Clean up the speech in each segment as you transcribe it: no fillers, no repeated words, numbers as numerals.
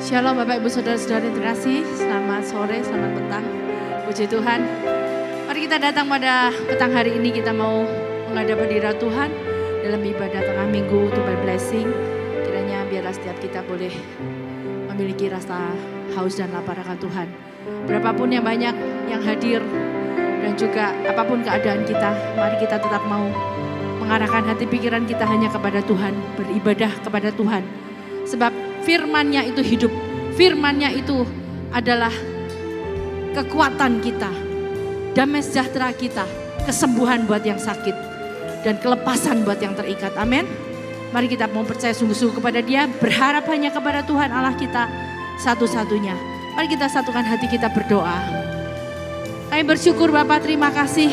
Shalom Bapak Ibu Saudara-saudara yang terkasih, selamat sore, selamat petang, puji Tuhan. Mari kita datang pada petang hari ini, kita mau menghadap hadirat Tuhan dalam ibadah tengah minggu to by blessing. Kiranya biarlah setiap kita boleh memiliki rasa haus dan lapar akan Tuhan. Berapapun yang banyak yang hadir dan juga apapun keadaan kita, mari kita tetap mau mengarahkan hati pikiran kita hanya kepada Tuhan, beribadah kepada Tuhan. Sebab firman-Nya itu hidup, firman-Nya itu adalah kekuatan kita, damai sejahtera kita, kesembuhan buat yang sakit, dan kelepasan buat yang terikat. Amin. Mari kita mau percaya sungguh-sungguh kepada Dia, berharap hanya kepada Tuhan Allah kita satu-satunya. Mari kita satukan hati kita berdoa. Kami bersyukur Bapa, terima kasih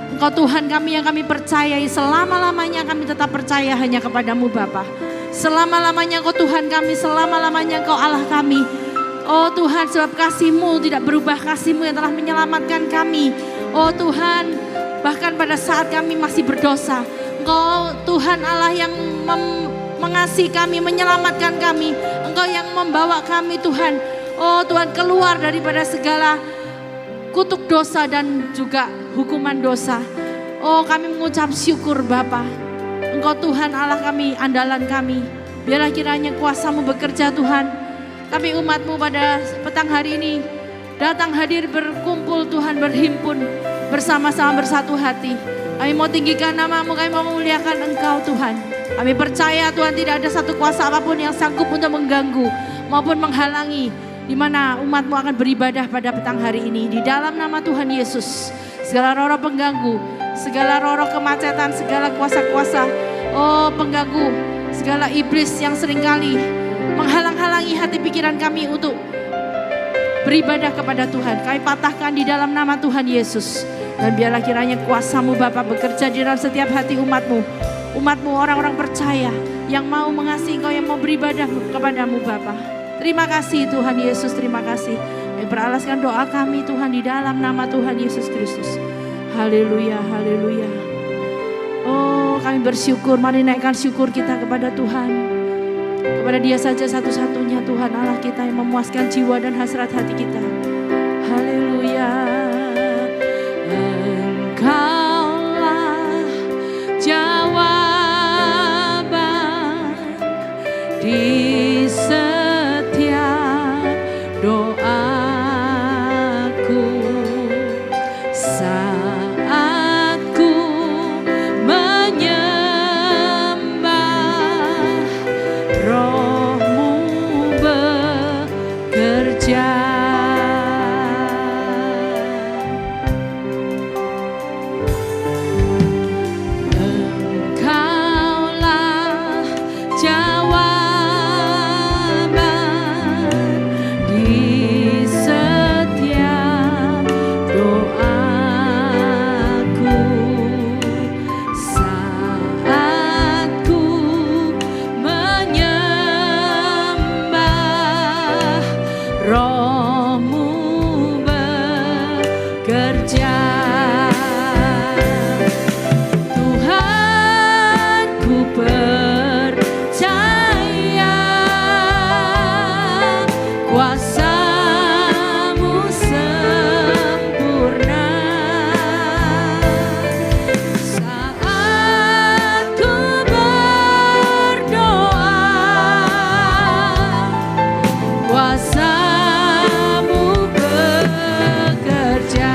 Engkau Tuhan kami yang kami percayai, selama-lamanya kami tetap percaya hanya kepadamu Bapa. Selama-lamanya Engkau Tuhan kami, selama-lamanya Engkau Allah kami. Oh Tuhan, sebab kasih-Mu tidak berubah, kasih-Mu yang telah menyelamatkan kami. Oh Tuhan, bahkan pada saat kami masih berdosa, Engkau Tuhan Allah yang mengasihi kami, menyelamatkan kami. Engkau yang membawa kami Tuhan. Oh Tuhan, keluar daripada segala kutuk dosa dan juga hukuman dosa. Oh kami mengucap syukur Bapa. Engkau Tuhan Allah kami, andalan kami. Biarlah kiranya kuasa-Mu bekerja Tuhan. Kami umat-Mu pada petang hari ini datang hadir berkumpul Tuhan, berhimpun bersama-sama bersatu hati. Kami mau tinggikan nama-Mu, kami mau memuliakan Engkau Tuhan. Kami percaya Tuhan tidak ada satu kuasa apapun yang sanggup untuk mengganggu maupun menghalangi di mana umat-Mu akan beribadah pada petang hari ini. Di dalam nama Tuhan Yesus, segala roh-roh pengganggu, segala roh-roh kemacetan, segala kuasa-kuasa pengganggu, segala iblis yang seringkali menghalang-halangi hati pikiran kami untuk beribadah kepada Tuhan, kami patahkan di dalam nama Tuhan Yesus. Dan biarlah kiranya kuasa-Mu Bapa bekerja di dalam setiap hati umat-Mu. Umat-Mu orang-orang percaya yang mau mengasihi Engkau, yang mau beribadah kepadamu Bapa. Terima kasih Tuhan Yesus, terima kasih. Kami beralaskan doa kami Tuhan di dalam nama Tuhan Yesus Kristus. Haleluya, haleluya. Oh kami bersyukur, mari naikkan syukur kita kepada Tuhan. Kepada Dia saja satu-satunya Tuhan Allah kita yang memuaskan jiwa dan hasrat hati kita. Haleluya. Engkaulah jawaban di setiap doaku saat ku menyembah, Roh-Mu bekerja. Kuasa-Mu bekerja.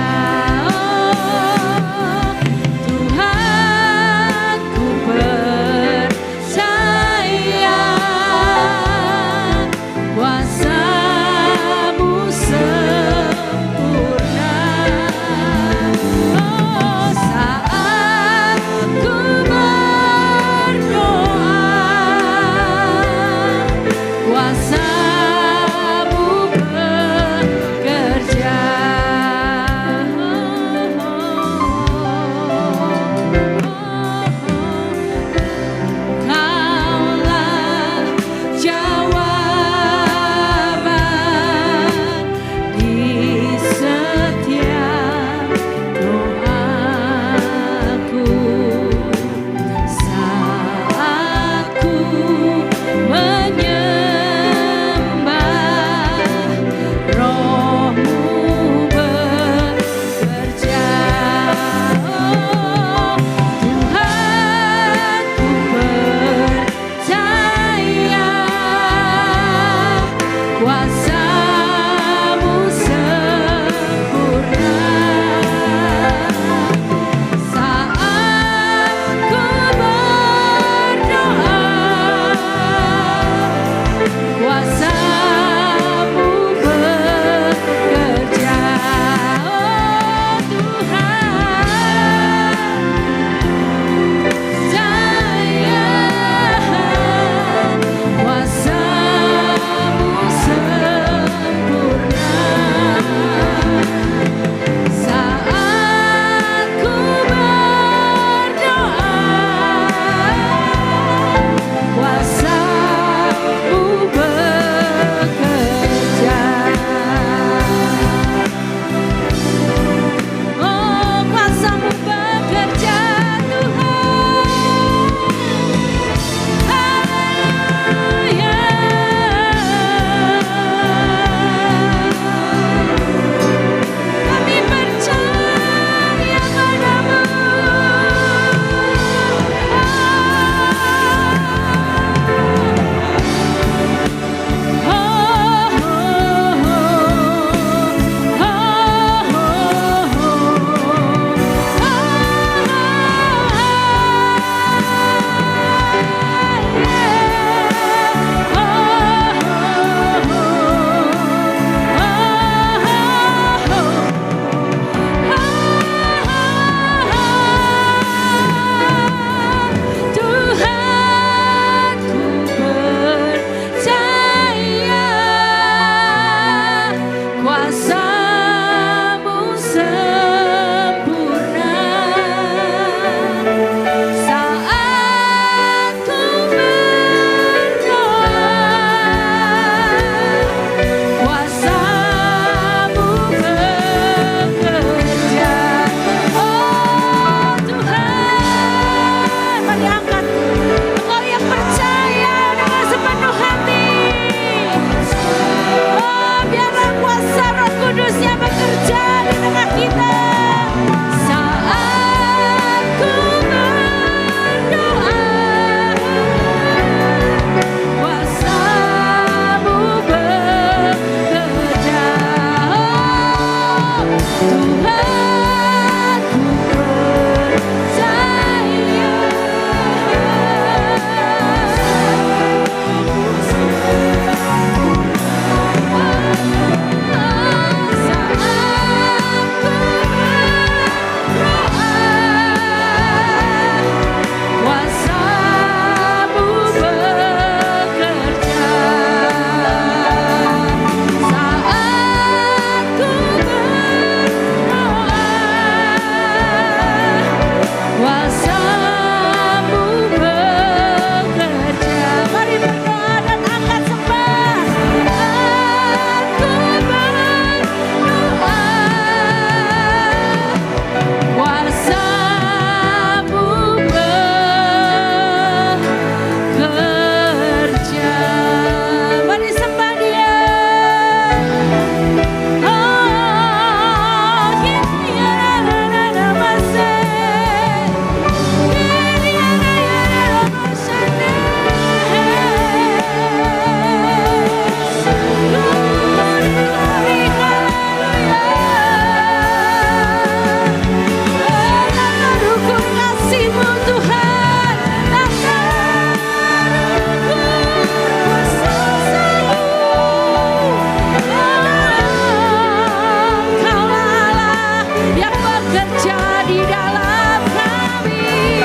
bekerja di dalam kami.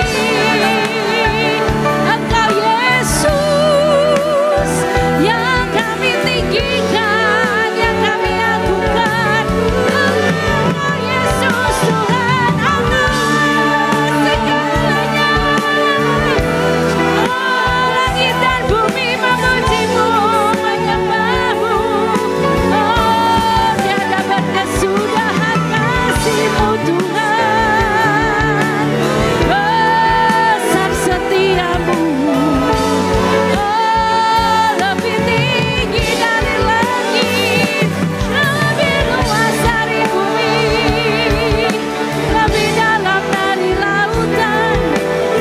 Engkau Yesus yang kami tinggikan, yang kami agungkan. Engkau Yesus Tuhan, Engkau segalanya. Oh, langit dan bumi memujimu, menyembahmu. Oh, tiada berkesudahan kasih-Mu Tuhan. Besar setiamu. Oh, lebih tinggi dari langit, lebih luas dari bumi, lebih dalam dari lautan.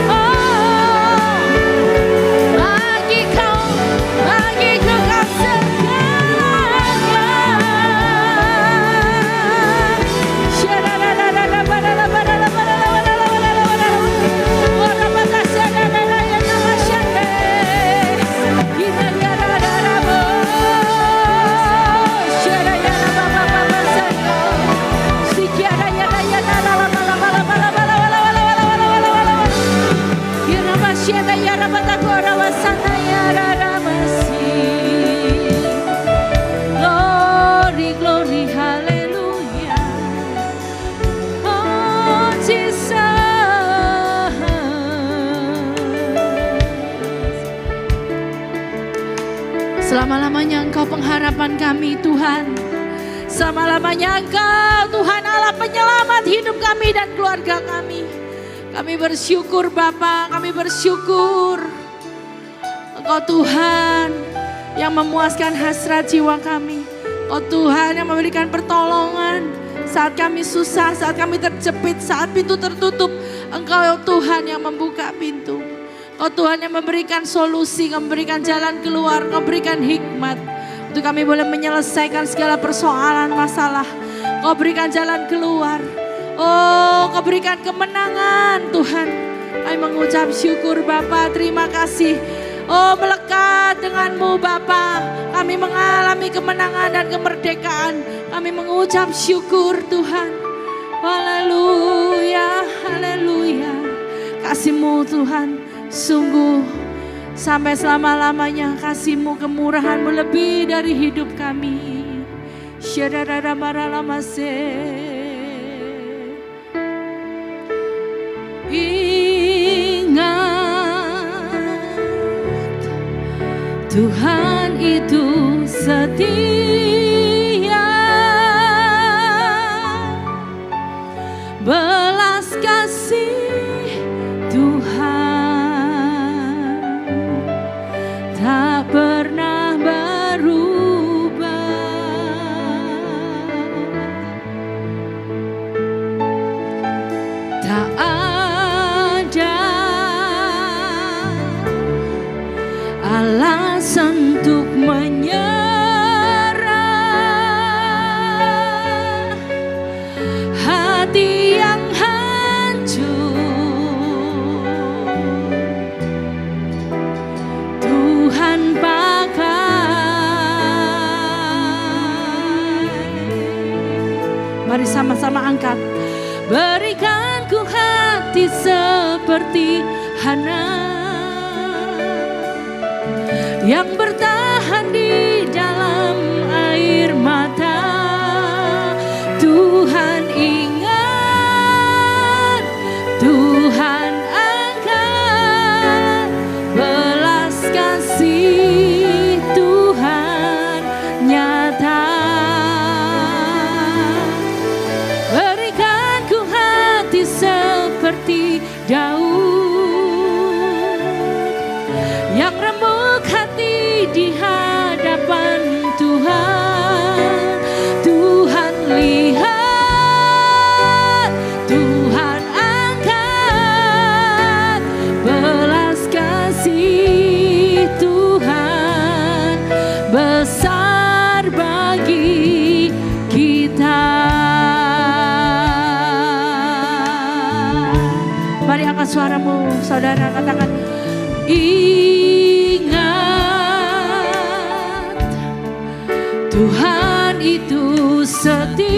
Oh, bagiku kau segalanya. Glory, glory, hallelujah. Oh, Jesus. Selama-lamanya Engkau pengharapan kami Tuhan. Selama-lamanya Engkau Tuhan Allah penyelamat hidup kami dan keluarga kami. Kami bersyukur Bapa, kami bersyukur Engkau Tuhan yang memuaskan hasrat jiwa kami. Engkau Tuhan yang memberikan pertolongan saat kami susah, saat kami terjepit, saat pintu tertutup. Engkau Tuhan yang membuka pintu. Engkau Tuhan yang memberikan solusi, memberikan jalan keluar, memberikan hikmat untuk kami boleh menyelesaikan segala persoalan masalah. Kau berikan jalan keluar. Oh, Kau berikan kemenangan Tuhan. Kami mengucap syukur Bapa, terima kasih. Oh, melekat dengan-Mu Bapa, kami mengalami kemenangan dan kemerdekaan. Kami mengucap syukur Tuhan. Haleluya, haleluya. Kasih-Mu Tuhan sungguh sampai selama-lamanya. Kasih-Mu, kemurahan-Mu lebih dari hidup kami. Ingat, Tuhan itu setia, belas kasih Tuhan tak pernah berubah. Tak ada alasan untuk menyerah. Hati yang hancur Tuhan pakai. Mari sama-sama angkat. Berikan ku hati seperti Hana yang bertahan di dalam air mata. Tuhan ingat, Tuhan angkat, belas kasih Tuhan nyata. Berikan ku hati seperti Daud yang remuk hati di hadapan Tuhan. Tuhan lihat, Tuhan angkat, belas kasih Tuhan besar bagi kita. Mari angkat suaramu, saudara, katakan, ingat, Tuhan itu setia,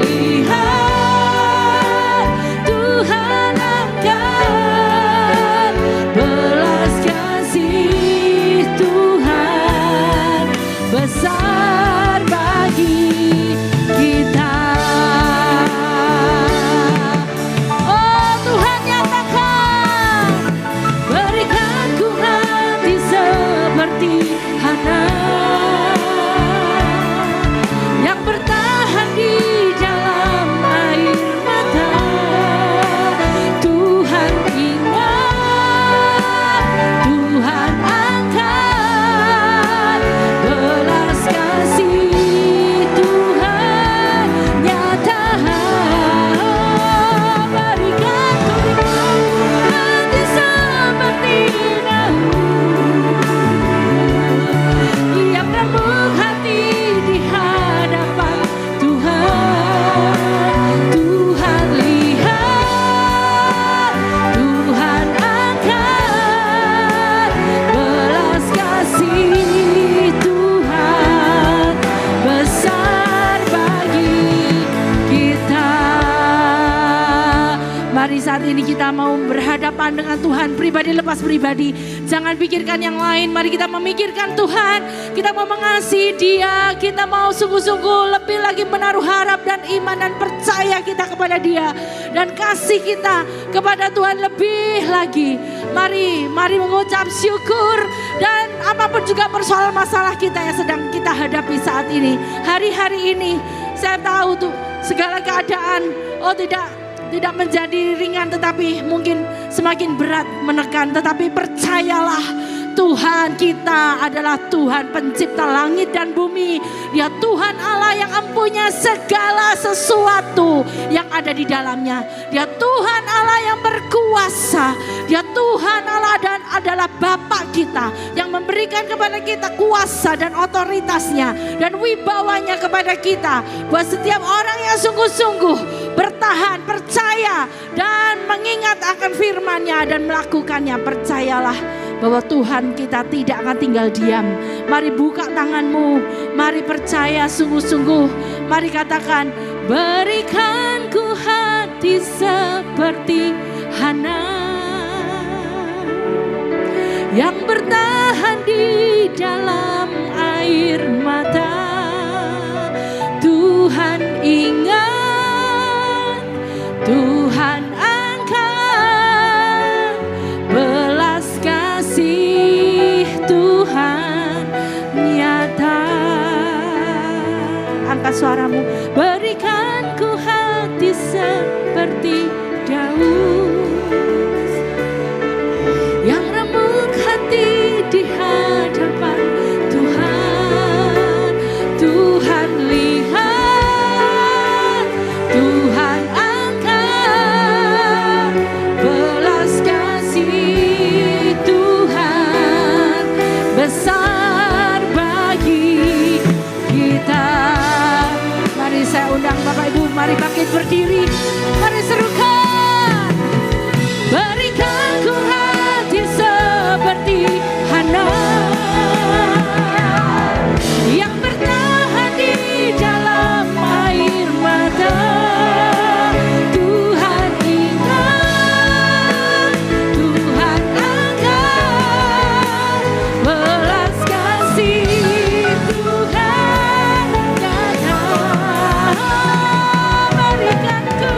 lihat Tuhan angkat, belas kasih Tuhan besar bagi kita. Oh Tuhan nyatakan, berikan ku hati seperti Hana yang bertahan di dalam air mata. Tuhan ingat, Tuhan angkat, belas kasih Tuhan nyata. Berikan ku hati seperti yang remuk hati di hadapan Tuhan. Tuhan lihat, Tuhan angkat, belas kasih Tuhan besar bagi kita. Mari saat ini kita mau berhadapan dengan Tuhan pribadi lepas pribadi. Jangan pikirkan yang lain, mari kita memikirkan Tuhan. Kita mau mengasihi Dia, kita mau sungguh-sungguh lebih lagi menaruh harap dan iman dan percaya kita kepada Dia. Dan kasih kita kepada Tuhan lebih lagi. Mari mengucap syukur. Dan apapun juga persoalan masalah kita yang sedang kita hadapi saat ini. Hari-hari ini saya tahu tuh segala keadaan tidak menjadi ringan, tetapi mungkin semakin berat menekan. Tetapi percayalah, Tuhan kita adalah Tuhan pencipta langit dan bumi. Dia Tuhan Allah yang mempunyai segala sesuatu yang ada di dalamnya. Dia Tuhan Allah yang berkuasa. Dia Tuhan Allah dan adalah Bapa kita yang memberikan kepada kita kuasa dan otoritasnya dan wibawanya kepada kita. Buat setiap orang yang sungguh-sungguh bertahan, percaya dan mengingat akan firman-Nya dan melakukannya, percayalah bahwa Tuhan kita tidak akan tinggal diam. Mari buka tanganmu, mari percaya sungguh-sungguh. Mari katakan, berikan ku hati seperti Hana yang bertahan di dalam air mata. Tuhan ingat, Tuhan angkat, belas kasih Tuhan nyata. Angkat suaramu, berikan ku hati seperti Daud yang remuk hati di hadapan Tuhan. Tuhan lihat, Tuhan angkat, belas kasih Tuhan besar bagi kita. Mari saya undang Bapak Ibu, mari bangkit berdiri, mari serukan. Berikan ku hati seperti Hana yang bertahan di dalam air mata. Tuhan ingat, Tuhan angkat, belas kasih Tuhan nyata. Berikan ku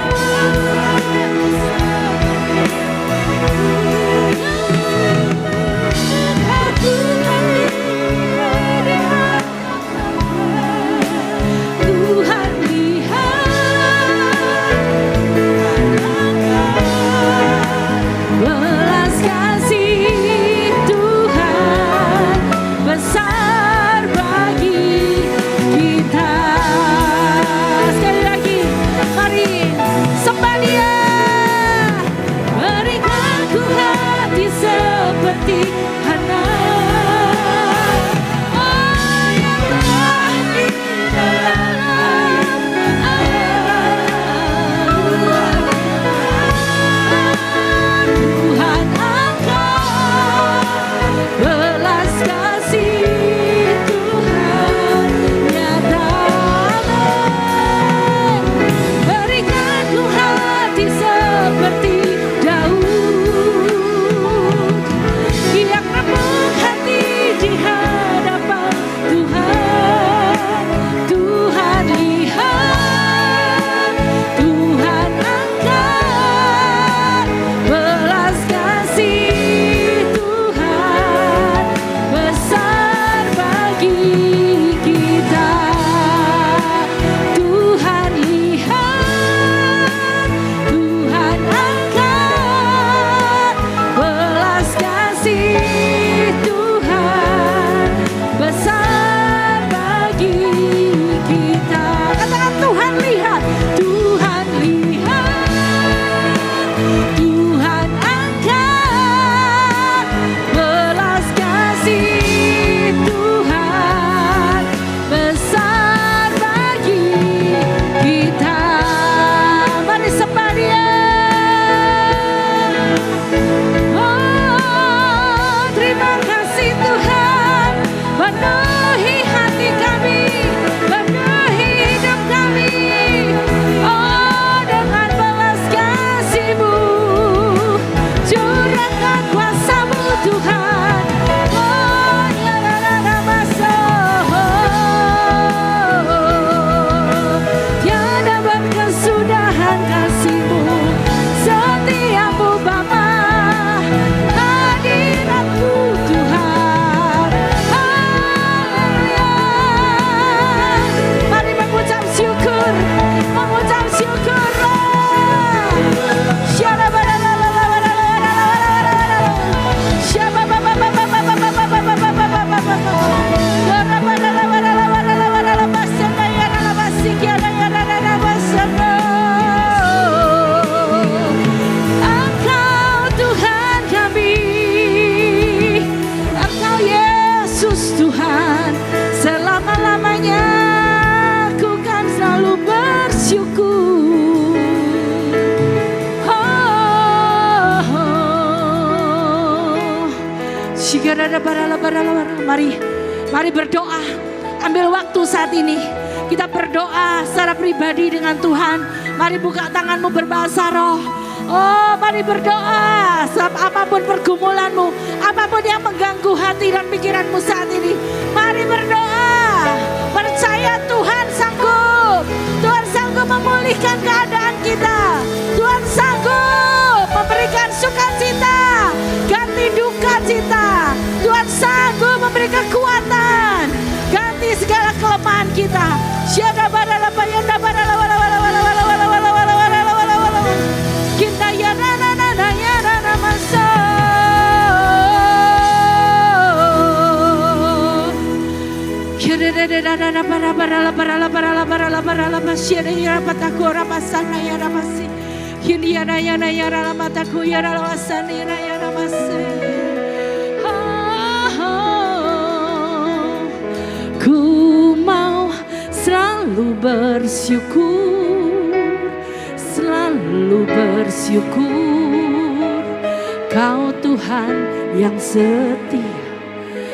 Mari berdoa. Ambil waktu saat ini. Kita berdoa secara pribadi dengan Tuhan. Mari buka tanganmu berbahasa roh. Oh, mari berdoa. Sebab apapun pergumulanmu, apapun yang mengganggu hati dan pikiranmu saat ini, mari berdoa. Percaya Tuhan sanggup. Tuhan sanggup memulihkan keadaan kita. Tuhan sanggup memberikan sukacita, ganti duka cita. Tuhan sanggup memberi kekuatan, ganti segala kelemahan kita. Ku mau selalu bersyukur, selalu bersyukur. Kau Tuhan yang setia,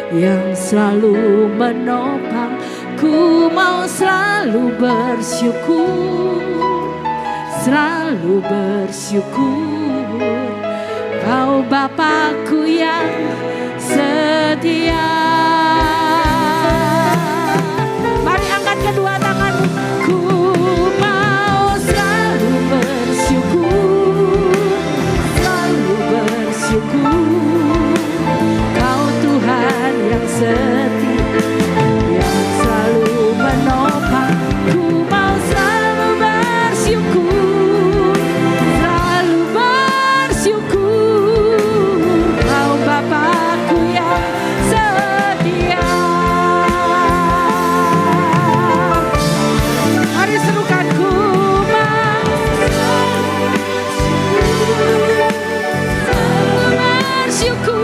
yang selalu menopang. Ku mau selalu bersyukur, selalu bersyukur. Kau Bapakku yang setia. Mari angkat kedua tanganmu. Ku mau selalu bersyukur, selalu bersyukur. Kau Tuhan yang setia, yang selalu menopang. Ku mau selalu bersyukur, selalu bersyukur. Kau Bapakku yang setia. Mari serukan, ku mau selalu bersyukur,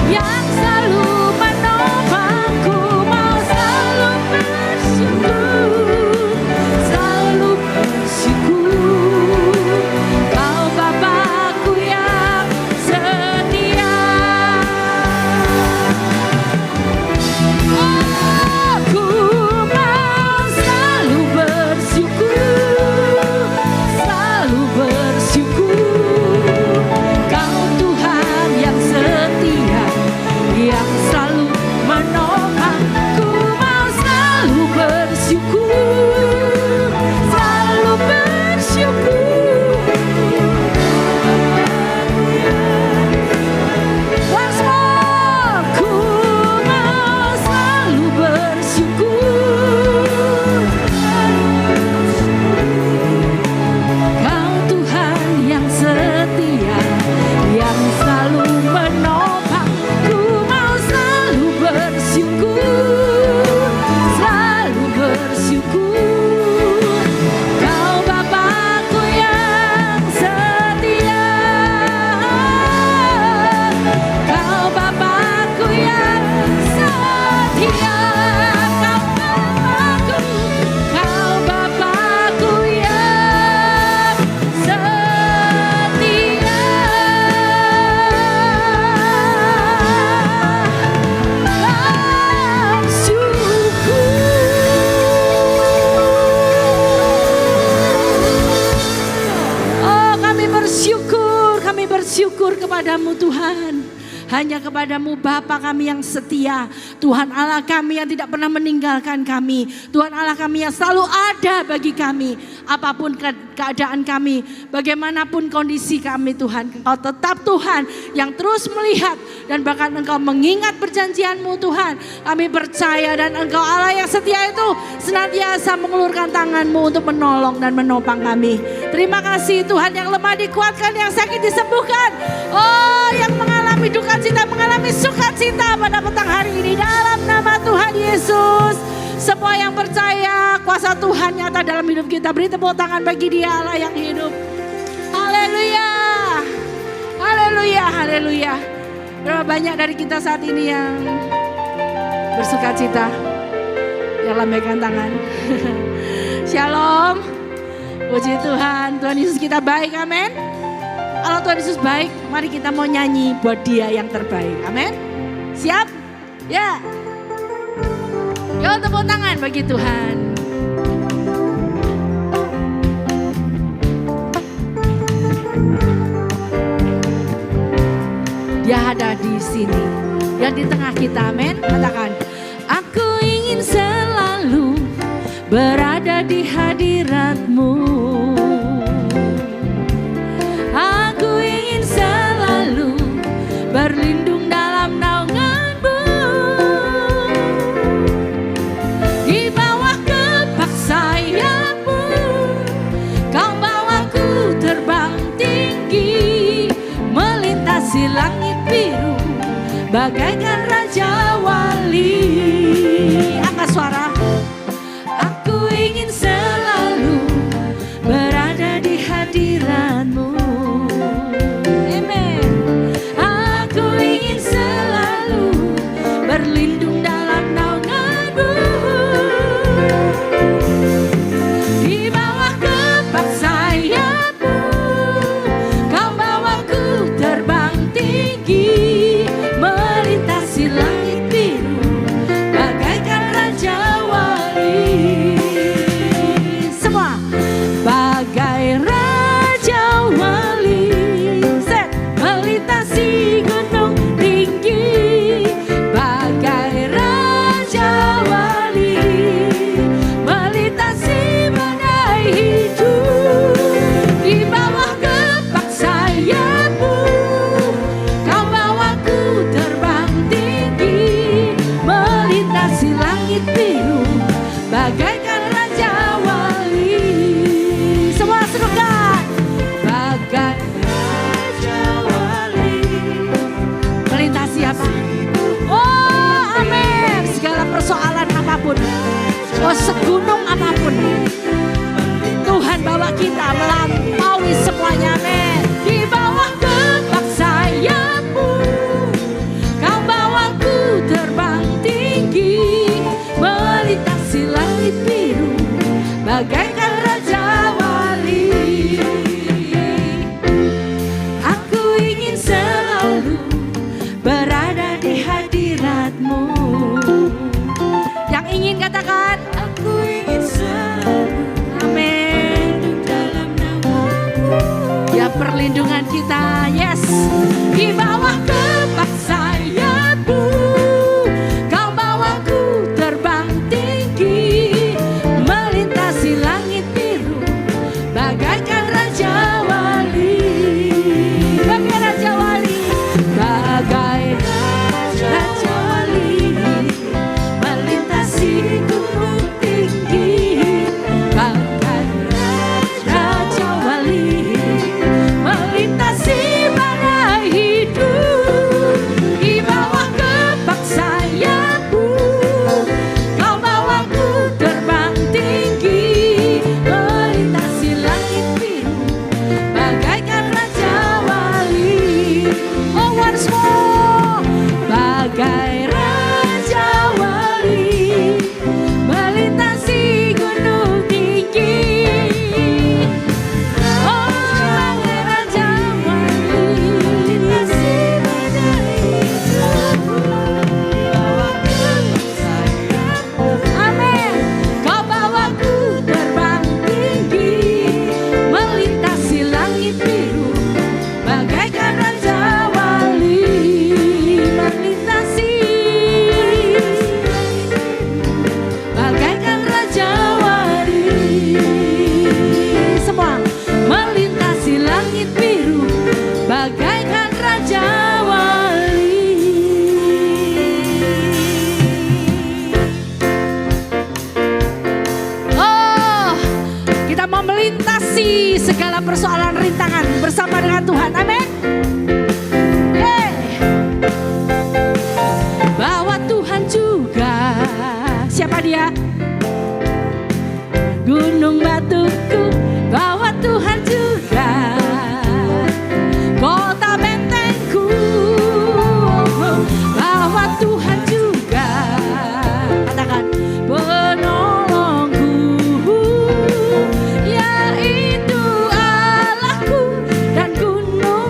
yang selalu menopang. Ku mau selalu bersyukur, selalu bersyukur. Kau Bapakku yang setia. Oh, ku mau selalu bersyukur, selalu bersyukur. Kau Tuhan yang setia, yang selalu menopang. Ku mau selalu bersyukur, selalu bersyukur. Once more, ku mau selalu bersyukur. Kau Tuhan yang setia, yang selalu menopang. Ku mau selalu bersyukur, selalu bersyukur. Kau Bapakku yang setia, Kau Bapakku yang setia. Kau Bapakku yang setia. Oh, kami bersyukur kepadamu Tuhan. Hanya kepadamu Bapa kami yang setia. Tuhan Allah kami yang tidak pernah meninggalkan kami. Tuhan Allah kami yang selalu ada bagi kami. Apapun keadaan kami, bagaimanapun kondisi kami Tuhan. Engkau tetap Tuhan yang terus melihat dan bahkan Engkau mengingat perjanjian-Mu Tuhan. Kami percaya dan Engkau Allah yang setia itu senantiasa mengulurkan tangan-Mu untuk menolong dan menopang kami. Terima kasih Tuhan, yang lemah dikuatkan, yang sakit disembuhkan. Oh, yang mengalami duka cita, mengalami sukacita pada petang hari ini dalam nama Tuhan Yesus. Semua yang percaya kuasa Tuhan nyata dalam hidup kita, beri tepuk tangan bagi Dia Allah yang hidup. Haleluya, haleluya, haleluya. Berapa banyak dari kita saat ini yang bersukacita? Yang lambaikan tangan. Shalom. Puji Tuhan, Tuhan Yesus kita baik, amin. Kalau Tuhan Yesus baik, mari kita mau nyanyi buat Dia yang terbaik. Amin. Siap? Ya. Yuk tepuk tangan bagi Tuhan. Dia ada di sini dan di tengah kita, amin. Katakan, aku ingin selalu berada di hadirat-Mu. Aku ingin selalu berlindung dalam naungan-Mu. Di bawah kepak sayap-Mu, Kau bawaku terbang tinggi, melintasi langit biru bagaikan Raja Wali. Angkat suara. Aku ingin selalu berada di hadirat-Mu. Amen. Aku ingin selalu berlindung dalam naungan-Mu. Di bawah kepak sayap-Mu, Kau bawaku terbang tinggi, melintasi langit biru bagaikan Raja Wali. Semua bagai Raja Wali, set, melintasi gunung tinggi. Bagai Raja Wali, melintasi badai hidup. Di bawah kepak sayap-Mu, Kau bawaku terbang tinggi, melintasi langit biru bagaikan Raja Wali. Semua serukan. Bagai Raja Wali, melintasi apa? Oh amin. Segala persoalan apapun, oh segunung apapun, Tuhan bawa kita melampaui semuanya, amin. Di bawah kepak sayap-Mu, Kau bawaku terbang tinggi, melintasi langit biru bagaikan Raja Wali. Aku ingin selalu berada di hadirat-Mu. Yang ingin katakan, aku ingin selalu, amin, dalam nama-Mu. Ya perlindungan kita, yes. Di bawah kepak sayap-Mu, Kau bawaku terbang tinggi, melintasi langit biru bagaikan Raja Wali. Bagai Raja Wali, bagai Raja Wali, melintasi gunung tinggi. Bagai Raja Wali, melintasi badai hidup. Di bawah kepak sayap-Mu, Kau bawaku terbang tinggi, melintasi langit biru bagaikan Raja Wali. Oh once more. Bagai Raja Wali, melintasi gunung tinggi. Oh bagai Raja Wali, melintasi badai hidup. Bawah kepak sayap-Mu, amin. Kau bawaku terbang tinggi, melintasi langit biru bagaikan Raja Wali. Melintasi bagaikan Raja Wali. Semua melintasi langit biru bagaikan Raja Wali. Oh, kita mau melintasi segala persoalan rintangan bersama dengan Tuhan, amin. Yeay. Bahwa Tuhan juga, siapa Dia? Gunung batuku, bahwa Tuhan juga kota bentengku, bahwa Tuhan juga, katakan, penolongku, yaitu Allahku dan gunung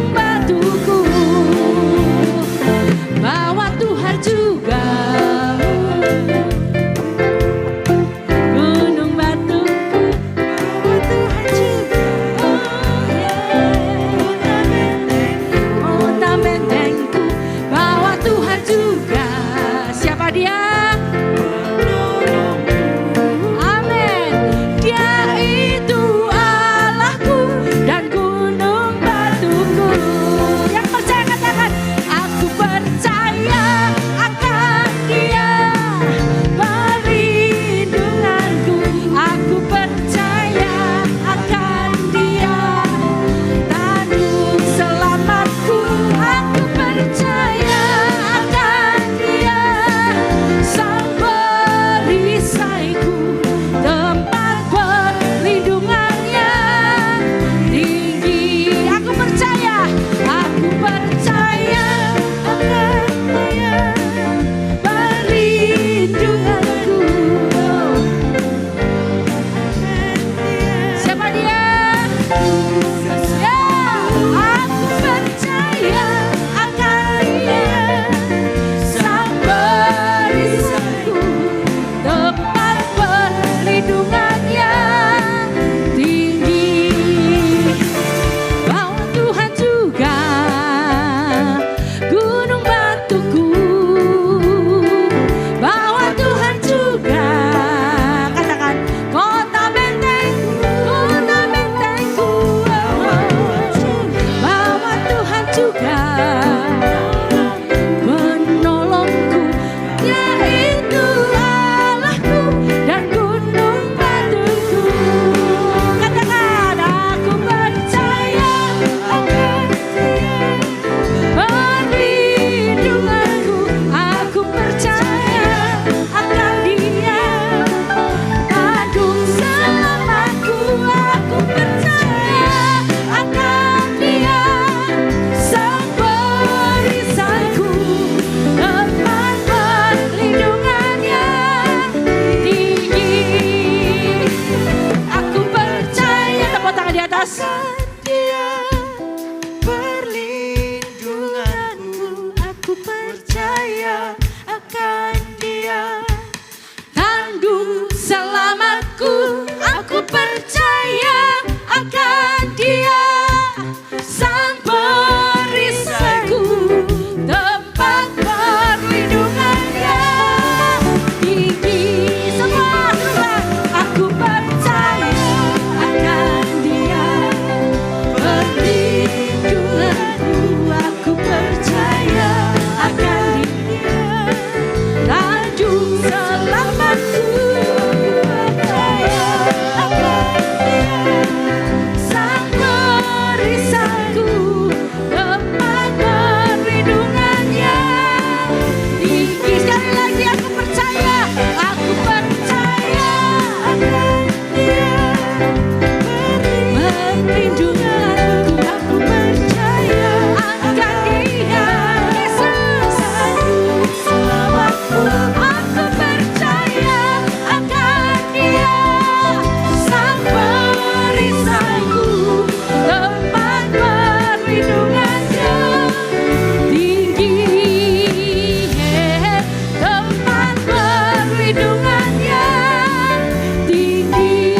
perlindungan yang tinggi,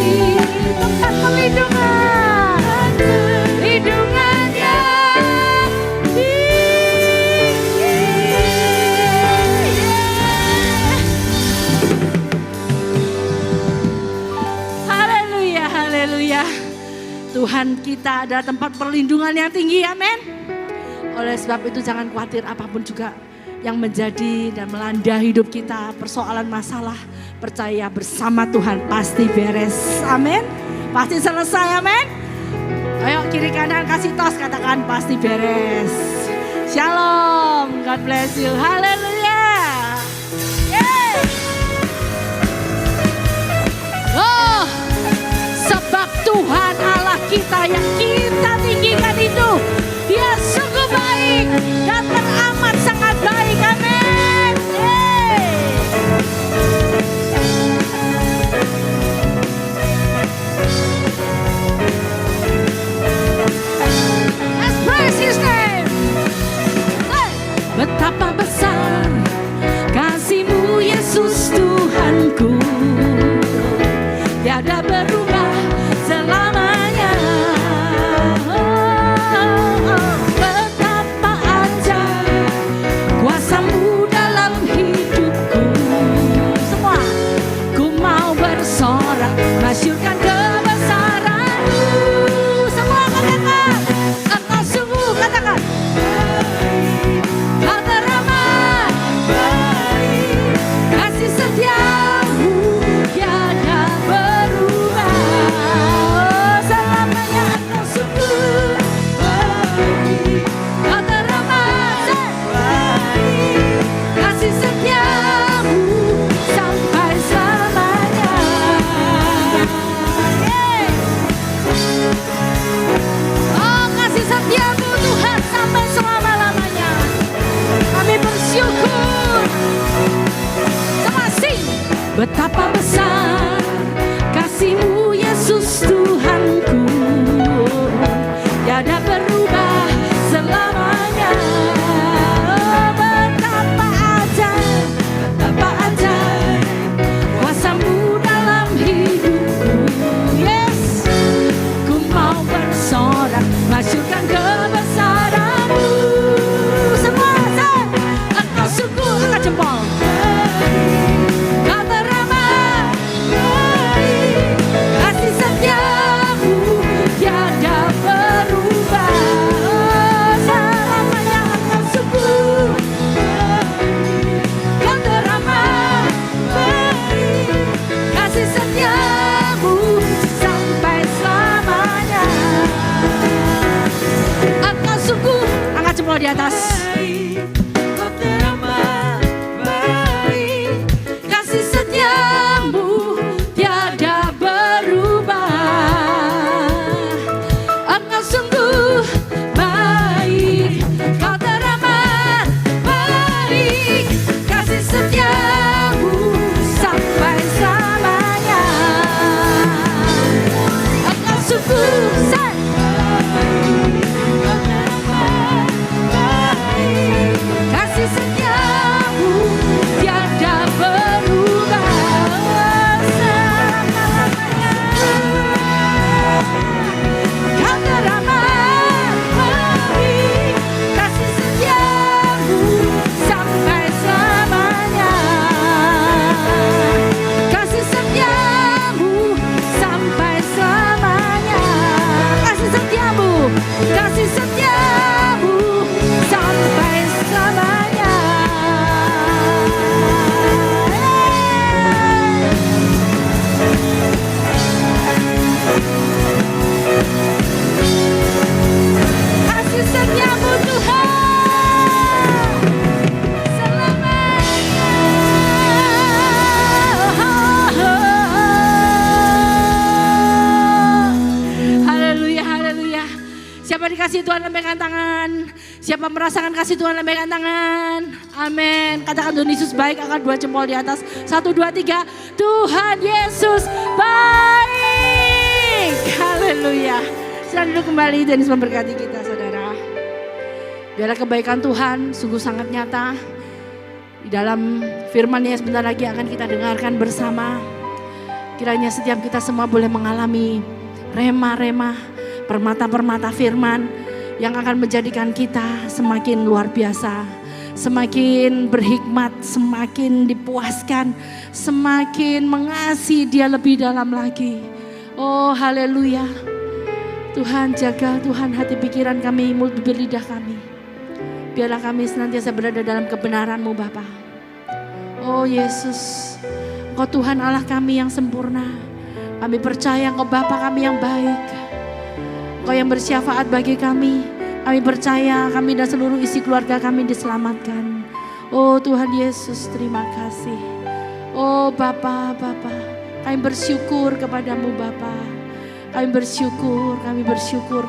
tempat perlindungan, perlindungan yang tinggi. Haleluya, haleluya. Tuhan kita adalah tempat perlindungan yang tinggi, amin. Oleh sebab itu jangan khawatir apapun juga yang menjadi dan melanda hidup kita, persoalan masalah, percaya bersama Tuhan pasti beres, amin. Pasti selesai, amin. Ayo kiri kanan kasih tos, katakan pasti beres. Shalom, God bless you, haleluya. Oh, sebab Tuhan Allah kita yang kita tinggikan itu, Dia sungguh baik dan teramat sangat baik, amin. Let's praise His name. Betapa besar kasih-Mu Yesus Tuhanku, tiada berubah selamanya. Betapa ajaib kuasa-Mu dalam hidupku. Semua ku mau bersorak masyurkan kebesaran-Mu. Semua katakan, Engkau sungguh, katakan Kau teramat baik, kasih setia-Mu tiada berubah. Oh, selamanya Engkau sungguh baik, Kau teramat baik, kasih setia-Mu sampai selamanya. Oh, kasih setia-Mu Tuhan sampai selama-lamanya. Kami bersyukur. Sama sing. Betapa besar kasih-Mu Yesus Tuhanku, tiada berubah selamanya. Oh, betapa ajaib kuasa-Mu dalam hidupku. Yes, ku mau bersorak masyurkan kebesaran-Mu. Semua say, Engkau sungguh, angkat jempol. Kau teramat baik, kasih setia-Mu tiada berubah. Oh, selamanya Engkau sungguh baik, Kau teramat baik, kasih setia-Mu sampai selamanya. Engkau sungguh, angkat jempol di atas. Kau teramat baik, kasih setia-Mu tiada berubah. Engkau sungguh baik, Kau teramat baik, kasih setia-Mu sampai selamanya. Engkau sungguh baik, Kau teramat baik, kasih setia-Mu tiada berubah selamanya. Kau teramat baik, kasih setia-Mu sampai selamanya. Kasih setia-Mu sampai selamanya. Kasih setia-Mu, kasih setia-Mu sampai selamanya. Kasih setia-Mu Tuhan selamanya. Haleluya, haleluya. Siapa dikasih Tuhan lambaikan tangan. Siapa merasakan kasih Tuhan lambaikan tangan. Amin. Katakan Tuhan Yesus baik, angkat dua jempol di atas. 1, 2, 3. Tuhan Yesus baik. Haleluya. Silakan duduk kembali, Tuhan Yesus memberkati kita saudara. Biarlah kebaikan Tuhan sungguh sangat nyata Di dalam firman yang sebentar lagi akan kita dengarkan bersama, kiranya setiap kita semua boleh mengalami rema-rema, permata-permata firman yang akan menjadikan kita semakin luar biasa, semakin berhikmat, semakin dipuaskan, semakin mengasihi Dia lebih dalam lagi. Oh haleluya. Tuhan jaga, Tuhan hati pikiran kami, mulut bibir lidah kami. Biarlah kami senantiasa berada dalam kebenaran-Mu Bapa. Oh Yesus, Engkau Tuhan Allah kami yang sempurna. Kami percaya Engkau Bapa kami yang baik. Engkau yang bersyafaat bagi kami. Kami percaya kami dan seluruh isi keluarga kami diselamatkan. Oh Tuhan Yesus, terima kasih. Oh Bapa, kami bersyukur kepadamu Bapa. Kami bersyukur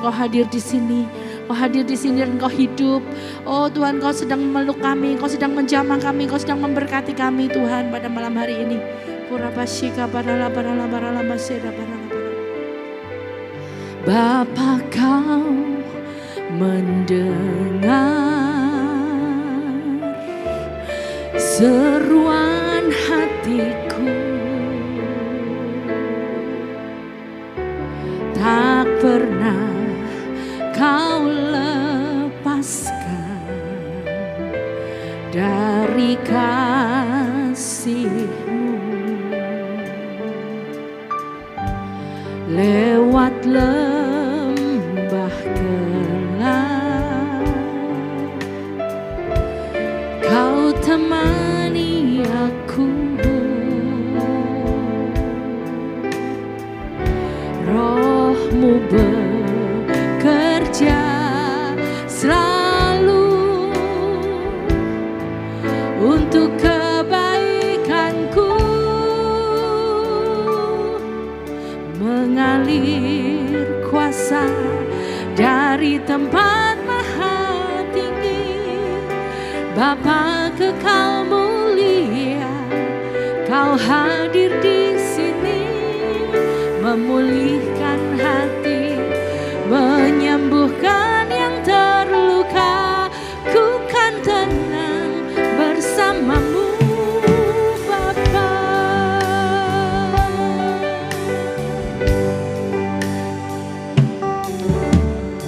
Kau hadir di sini. Kau hadir di sini dan Kau hidup. Oh Tuhan, Kau sedang memeluk kami, Kau sedang menjamah kami, Kau sedang memberkati kami Tuhan pada malam hari ini. Bapa Kau mendengar seruan hatiku, tak pernah Kau lepaskan dari kasih-Mu. Lewat lembah gelap Kau temani aku, Roh-Mu bekerja selalu untuk kebaikanku, mengalir kuasa dari tempat maha tinggi. Bapa kekal mulia, Kau hadir di sini, memulihkan hati, menyembuhkan yang terluka. Ku kan tenang bersama-Mu Bapa.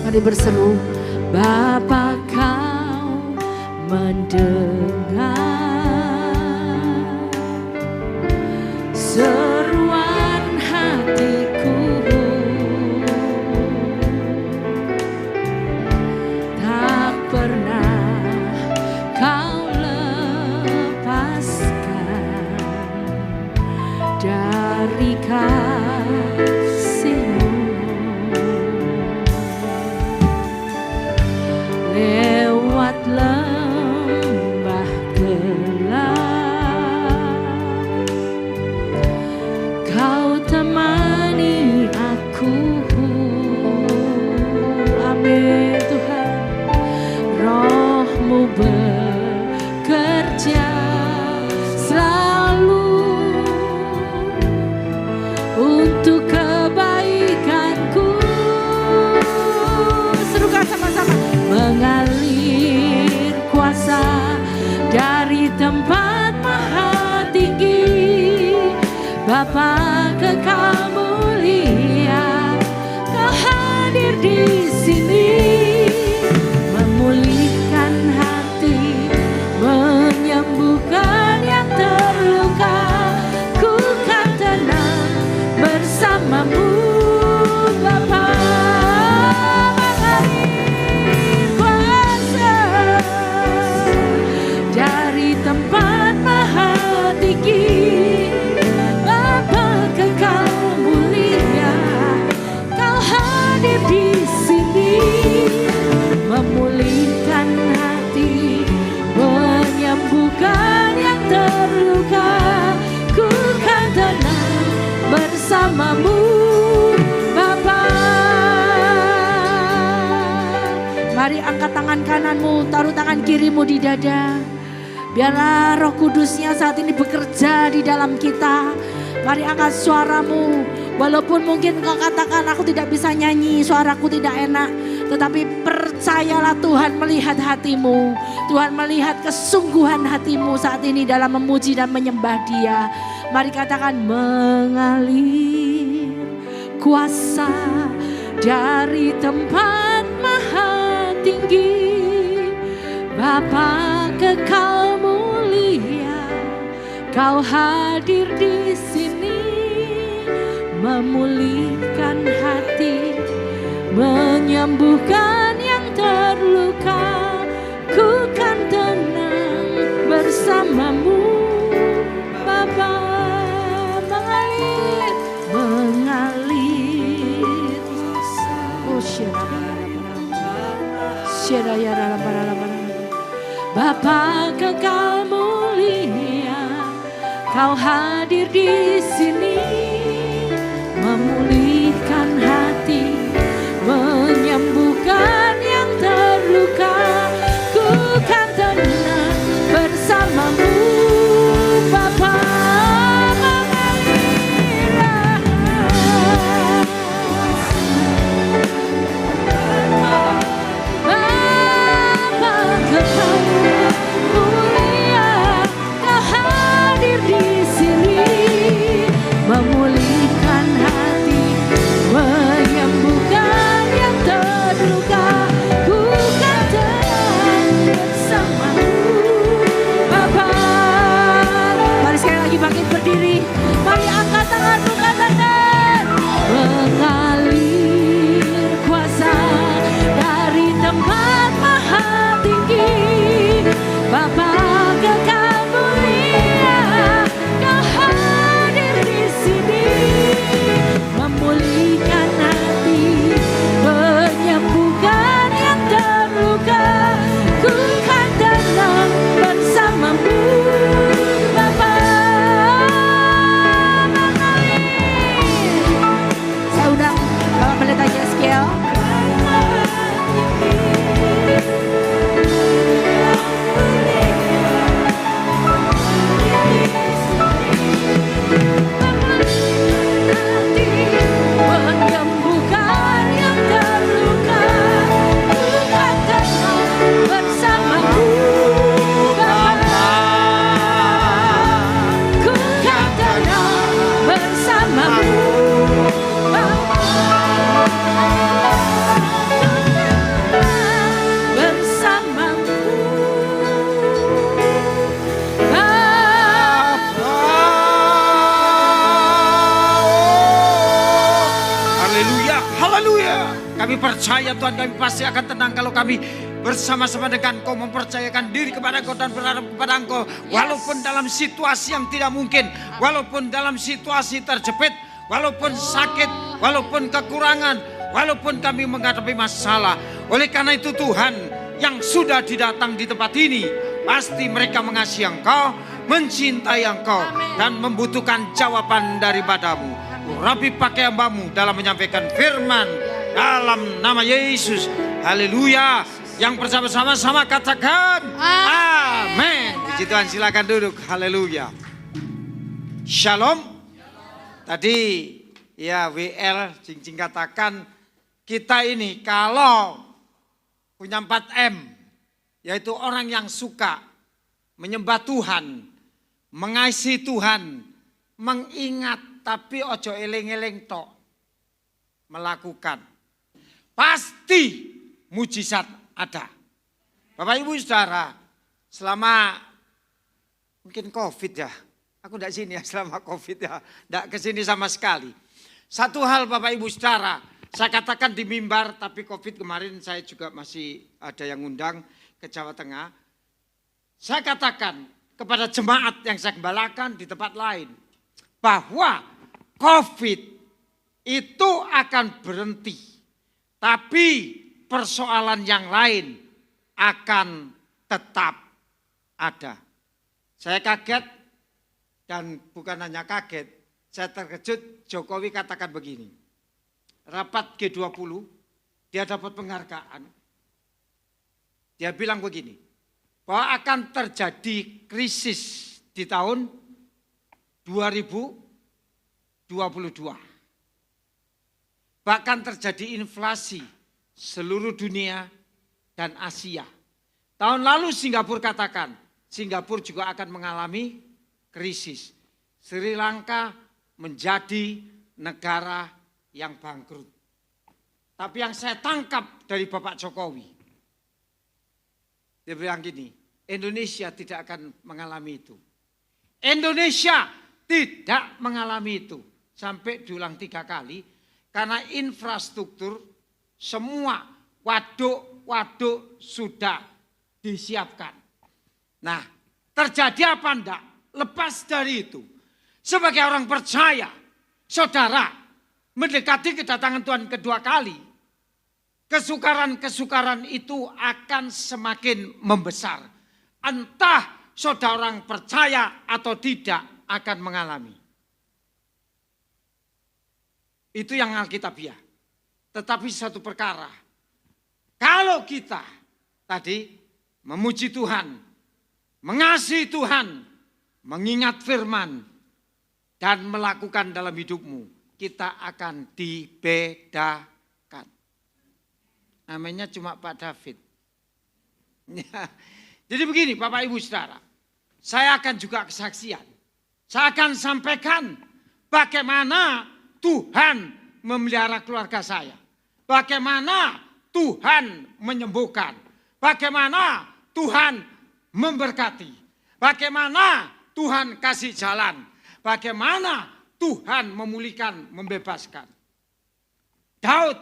Mari berseru, Bapa Kau mendengar seruan hatiku, tak pernah Kau lepaskan dari kasih-Mu. Lewat lembah gelap Kau temani aku. Amin Tuhan. Roh-Mu bekerja selalu untuk kebaikanku. Serukan sama-sama. Mengalir kuasa dari tempat maha tinggi. Bapa kekal mulia, Kau hadir di sini, memulihkan hati, menyembuhkan yang terluka. Ku kan tenang bersama-Mu Bapa. Mengalir kuasa dari tempat maha tinggi. Bapa kekal mulia, Kau hadir di sini, memulihkan hati, menyembuhkan yang terluka. Ku kan tenang bersama-Mu Bapa. Mari angkat tangan kananmu, taruh tangan kirimu di dada. Biarlah Roh Kudusnya saat ini bekerja di dalam kita. Mari angkat suaramu. Walaupun mungkin kau katakan aku tidak bisa nyanyi, suaraku tidak enak. Tetapi Percayalah Tuhan melihat hatimu. Tuhan melihat kesungguhan hatimu saat ini dalam memuji dan menyembah Dia. Mari katakan, mengalir kuasa dari tempat maha tinggi. Bapa kekal mulia, Kau hadir di sini, memulihkan hati, menyembuhkan yang terluka. Ku kan tenang bersamamu, Bapa. Mengalir, oh Bapa kekal mulia, Kau hadir di sini, memulihkan hati, menyembuhkan yang terluka. Ku kan tenang bersamamu, Bapa. Memulihkan hati, menyembuhkan yang terluka. Bukan tenang bersamamu, Bapa. Mari sekali lagi bangkit berdiri. Mari angkat tanganmu, katakan, mengalir kuasa dari tempat maha tinggi. Bapa kekal mulia, Kau hadir di sini, memulihkan hati, menyembuhkan yang terluka. Ku kan tenang bersamamu, Bapa. Saya undang Bapak Pendeta Yeskiel. Menyembuhkan yang terluka, bukan tenang bersamamu, Bapa. Ku kan tenang bersamamu, Bapa. Bersamamu, Bapa. Haleluya, haleluya. Kami percaya Tuhan, kami pasti akan tenang kalau kami bersama-sama dengan Engkau, mempercayakan diri kepada Engkau dan berharap kepada Engkau. Walaupun dalam situasi yang tidak mungkin, walaupun dalam situasi terjepit, walaupun sakit, walaupun kekurangan, walaupun kami menghadapi masalah. Oleh karena itu Tuhan yang sudah didatang di tempat ini, pasti mereka mengasihi Engkau, mencintai Engkau, dan membutuhkan jawaban daripadamu. Rabi pakai hambamu dalam menyampaikan firman dalam nama Yesus. Haleluya. Yang bersama-sama katakan amin. Puji Tuhan, silakan duduk. Haleluya. Shalom. Tadi ya WL Cincin katakan kita ini kalau punya 4M, yaitu orang yang suka menyembah Tuhan, mengasihi Tuhan, mengingat tapi ojo eling-eling tok, melakukan, pasti mujizat ada. Bapak Ibu Saudara, selama mungkin COVID ya, aku tidak sini ya selama COVID ya, tidak kesini sama sekali. Satu hal Bapak Ibu Saudara, saya katakan di mimbar, tapi COVID kemarin saya juga masih ada yang ngundang ke Jawa Tengah. Saya katakan kepada jemaat yang saya gembalakan di tempat lain, bahwa COVID itu akan berhenti. Tapi persoalan yang lain akan tetap ada. Saya kaget dan bukan hanya kaget, saya terkejut. Jokowi katakan begini, rapat G20 dia dapat penghargaan. Dia bilang begini, bahwa akan terjadi krisis di tahun 2022. Bahkan terjadi inflasi seluruh dunia dan Asia. Tahun lalu Singapura katakan, Singapura juga akan mengalami krisis. Sri Lanka menjadi negara yang bangkrut. Tapi yang saya tangkap dari Bapak Jokowi, dia bilang gini, Indonesia tidak akan mengalami itu. Indonesia tidak mengalami itu. Sampai diulang 3 kali, karena infrastruktur semua waduk-waduk sudah disiapkan. Nah, terjadi apa enggak? Lepas dari itu, sebagai orang percaya, saudara mendekati kedatangan Tuhan kedua kali, kesukaran-kesukaran itu akan semakin membesar. Entah saudara orang percaya atau tidak akan mengalami. Itu yang Alkitabiah. Tetapi satu perkara, kalau kita tadi memuji Tuhan, mengasihi Tuhan, mengingat firman, dan melakukan dalam hidupmu, kita akan dibedakan. Namanya cuma Pak David. Jadi begini Bapak Ibu Saudara, saya akan juga kesaksian. Saya akan sampaikan bagaimana Tuhan memelihara keluarga saya. Bagaimana Tuhan menyembuhkan. Bagaimana Tuhan memberkati. Bagaimana Tuhan kasih jalan. Bagaimana Tuhan memulihkan, membebaskan. Daud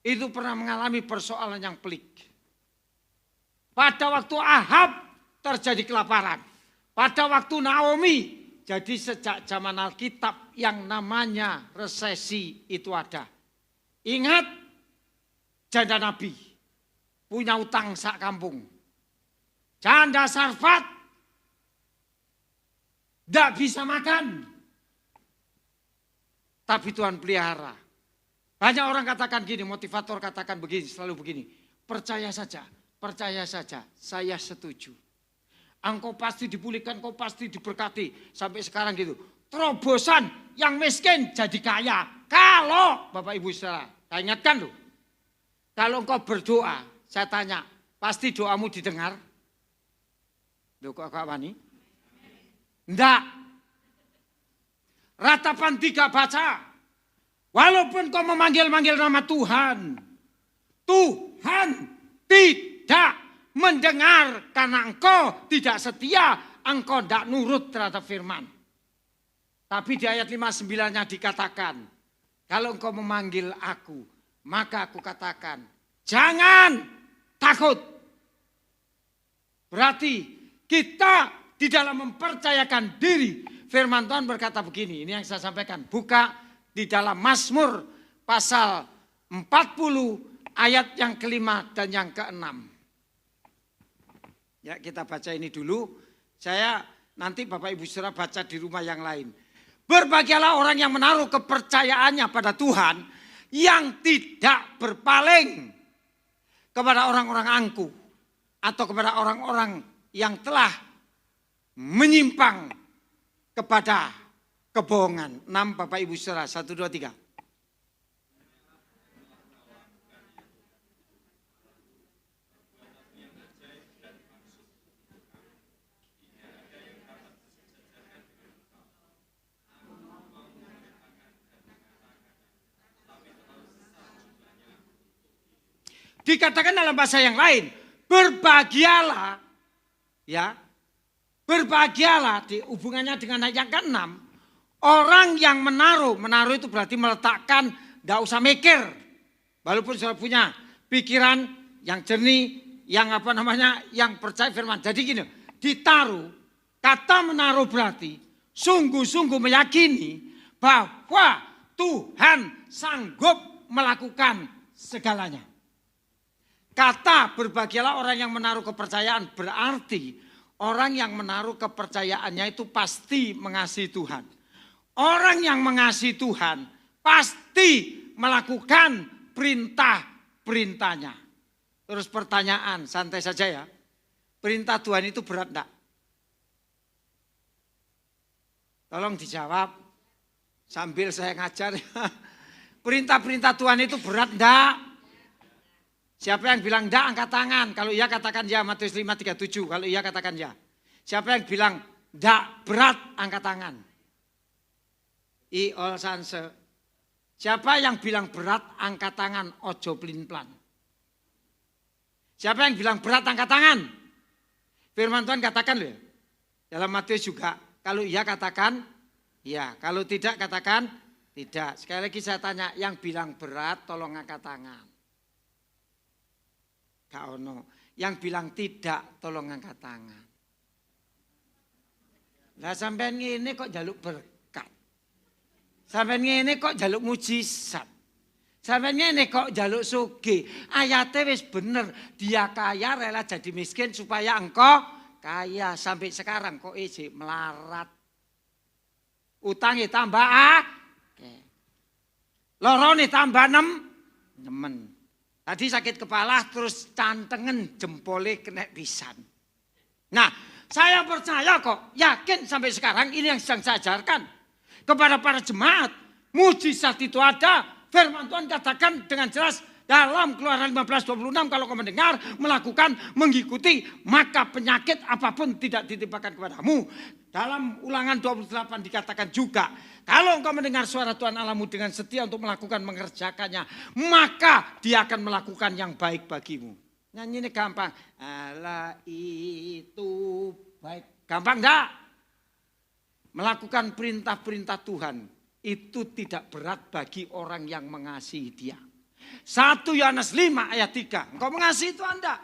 itu pernah mengalami persoalan yang pelik. Pada waktu Ahab terjadi kelaparan. Pada waktu Naomi, jadi sejak zaman Alkitab yang namanya resesi itu ada. Ingat, janda Nabi punya utang sak kampung. Janda Sarfat tidak bisa makan. Tapi Tuhan pelihara. Banyak orang katakan gini, motivator katakan begini, selalu begini. Percaya saja, saya setuju. Engkau pasti dipulihkan, engkau pasti diberkati. Sampai sekarang gitu. Terobosan yang miskin jadi kaya. Kalau Bapak Ibu Saudara, saya ingatkan loh. Kalau engkau berdoa, saya tanya, pasti doamu didengar? Loh kok wani? Enggak. Ratapan 3 baca. Walaupun kau memanggil-manggil nama Tuhan, Tuhan tidak mendengar karena engkau tidak setia, engkau tidak nurut terhadap firman. Tapi di ayat 59-nya dikatakan, kalau engkau memanggil aku, maka aku katakan, jangan takut. Berarti kita di dalam mempercayakan diri, firman Tuhan berkata begini, ini yang saya sampaikan, buka di dalam Mazmur pasal 40 ayat yang ke-5 dan yang ke-6. Ya, kita baca ini dulu. Saya nanti Bapak Ibu Saudara baca di rumah yang lain. Berbahagialah orang yang menaruh kepercayaannya pada Tuhan, yang tidak berpaling kepada orang-orang angkuh atau kepada orang-orang yang telah menyimpang kepada kebohongan. 6 Bapak Ibu Saudara, 1, 2, 3. Dikatakan dalam bahasa yang lain, berbahagialah, ya, berbahagialah di hubungannya dengan ayat yang ke-6. Orang yang menaruh itu berarti meletakkan, tidak usah mikir. Walaupun sudah punya pikiran yang jernih, yang yang percaya firman. Jadi gini, ditaruh, kata menaruh berarti sungguh-sungguh meyakini bahwa Tuhan sanggup melakukan segalanya. Kata berbahagialah orang yang menaruh kepercayaan berarti orang yang menaruh kepercayaannya itu pasti mengasihi Tuhan. Orang yang mengasihi Tuhan pasti melakukan perintah-perintahnya. Terus pertanyaan, santai saja ya. Perintah Tuhan itu berat enggak? Tolong dijawab sambil saya ngajar. Perintah-perintah Tuhan itu berat enggak? Siapa yang bilang enggak angkat tangan. Kalau iya katakan ya. Matius 5:37. Kalau iya katakan ya. Siapa yang bilang enggak berat angkat tangan. I all sanse. Siapa yang bilang berat angkat tangan. Ojo pelin-pelan. Siapa yang bilang berat angkat tangan. Firman Tuhan katakan loh. Dalam Matius juga. Kalau iya katakan ya. Kalau tidak katakan tidak. Sekali lagi saya tanya. Yang bilang berat tolong angkat tangan. Gak ono. Yang bilang tidak tolong angkat tangan. Lah sampean ngene kok jaluk berkat. Sampean ngene kok jaluk mujizat. Sampean ngene kok jaluk sugih. Ayatnya wis bener. Dia kaya rela jadi miskin supaya engkau kaya. Sampai sekarang kok ijik melarat. Utangnya tambah lorone tambah nemen. Tadi sakit kepala terus cantengen jempolnya kena pisan. Nah, saya percaya kok, yakin sampai sekarang ini yang sedang saya ajarkan kepada para jemaat. Mujizat itu ada. Firman Tuhan katakan dengan jelas dalam Keluaran 15:26 kalau kau mendengar, melakukan, mengikuti, maka penyakit apapun tidak ditimpakan kepadamu. Dalam Ulangan 28 dikatakan juga, kalau engkau mendengar suara Tuhan Allahmu dengan setia untuk melakukan mengerjakannya, maka dia akan melakukan yang baik bagimu. Nyanyi ini gampang. Allah itu baik. Gampang enggak? Melakukan perintah-perintah Tuhan itu tidak berat bagi orang yang mengasihi dia. 1 Yohanes 5 ayat 3. Engkau mengasihi Tuhan enggak?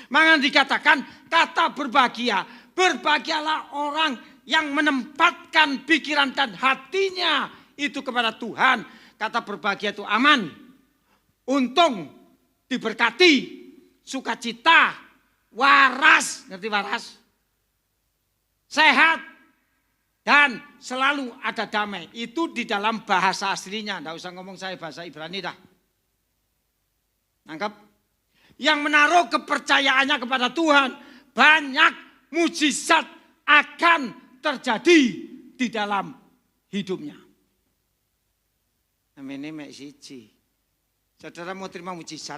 Maka dikatakan kata berbahagia. Berbahagialah orang yang menempatkan pikiran dan hatinya itu kepada Tuhan. Kata berbahagia itu aman, untung, diberkati, sukacita, waras, ngerti waras? Sehat, dan selalu ada damai. Itu di dalam bahasa aslinya, enggak usah ngomong saya bahasa Ibrani dah. Nangkep? Yang menaruh kepercayaannya kepada Tuhan, banyak mujizat akan terjadi di dalam hidupnya. Namanya mek siji. Saudara mau terima mujizat?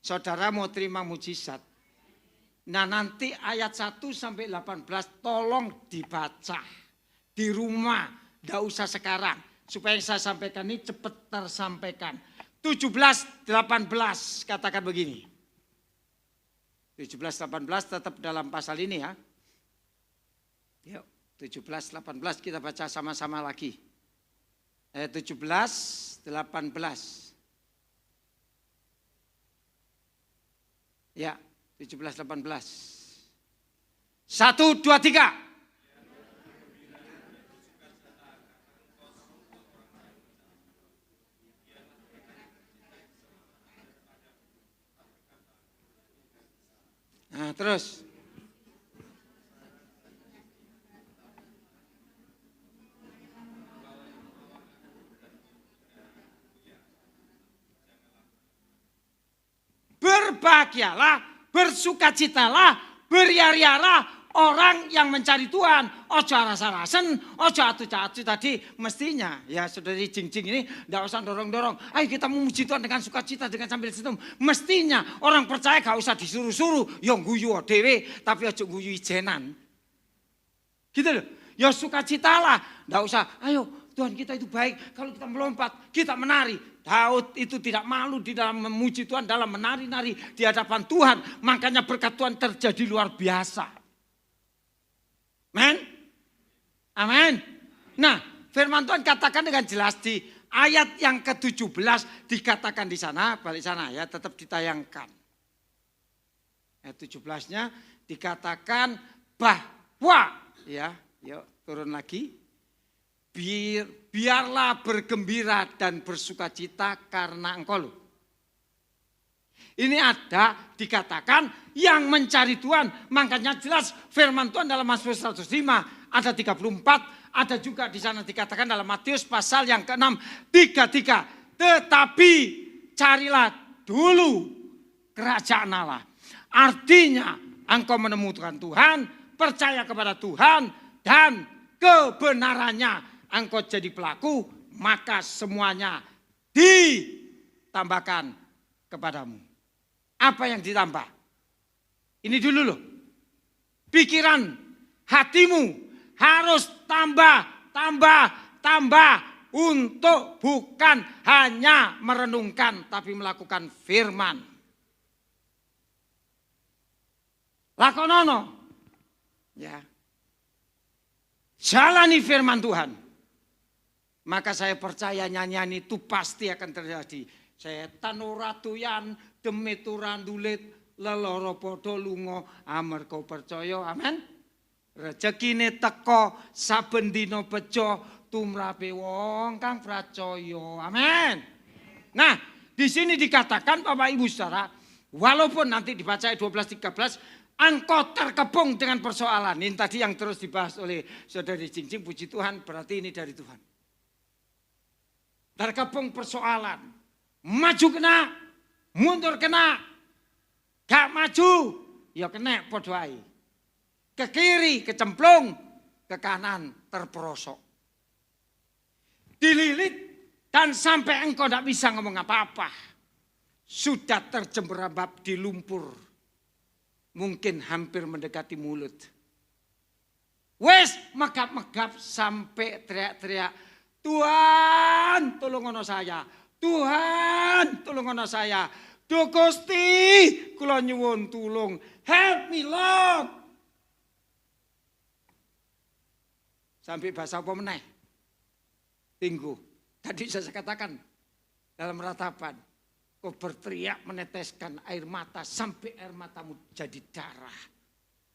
Saudara mau terima mujizat? Nah nanti ayat 1 sampai 18 tolong dibaca di rumah. Tidak usah sekarang. Supaya yang saya sampaikan ini cepat tersampaikan. 17-18 katakan begini. 17-18 tetap dalam pasal ini ya. Yuk 17-18 kita baca sama-sama lagi. 17-18. Ya 17-18. 1, 2, 3. Nah, terus. Berbahagialah, bersukacitalah, beriari-arilah orang yang mencari Tuhan. Ojo rasa-rasen, ojo atu-atu tadi. Mestinya, ya saudari jing-jing ini tidak usah dorong-dorong. Ayo kita memuji Tuhan dengan sukacita, dengan sambil senyum. Mestinya orang percaya gak usah disuruh-suruh. Yang guyu dewe, tapi ojo guyu ijenan. Gitu loh. Ya sukacitalah. Tidak usah, ayo Tuhan kita itu baik. Kalau kita melompat, kita menari. Daud itu tidak malu di dalam memuji Tuhan, dalam menari-nari di hadapan Tuhan. Makanya berkat Tuhan terjadi luar biasa. Amen. Amin. Nah, firman Tuhan katakan dengan jelas di ayat yang ke-17 dikatakan di sana, balik sana ya, tetap ditayangkan. Ayat 17-nya dikatakan bahwa ya, yuk turun lagi. Biarlah bergembira dan bersukacita karena engkau loh. Ini ada dikatakan yang mencari Tuhan. Makanya jelas firman Tuhan dalam Mazmur 105 ada 34. Ada juga di sana dikatakan dalam Matius pasal yang ke-6. 33. Tetapi carilah dulu kerajaan Allah. Artinya engkau menemukan Tuhan, percaya kepada Tuhan dan kebenarannya. Engkau jadi pelaku, maka semuanya ditambahkan kepadamu. Apa yang ditambah? Ini dulu loh. Pikiran hatimu harus tambah untuk bukan hanya merenungkan tapi melakukan firman. Lakonono. Ya. Jalani firman Tuhan. Maka saya percaya nyanyian itu pasti akan terjadi. Setan ora doyan demi turandulit leloro padha lunga amarga percaya. Amin. Rezekine teko saben dina bejo tumrape wong kang percaya. Amin. Nah, di sini dikatakan Bapak Ibu Saudara, walaupun nanti dibaca 12-13 engkau terkepung dengan persoalan. Ini tadi yang terus dibahas oleh Saudari Jingjing, puji Tuhan, berarti ini dari Tuhan. Terkepung persoalan. Maju kena, mundur kena. Gak maju, ya kena podo ae. Ke kiri kecemplung, ke kanan terperosok. Dililit dan sampai engkau tidak bisa ngomong apa-apa. Sudah terjemberabab di lumpur. Mungkin hampir mendekati mulut. Wes megap-megap sampai teriak-teriak. Tuhan tolong saya. Tuhan tolong saya. Duh Gusti kula nyuwun tulung. Help me Lord. Sampai bahasa apa meneh? Tinggu. Tadi saya katakan dalam ratapan. Kau berteriak meneteskan air mata sampai air matamu jadi darah.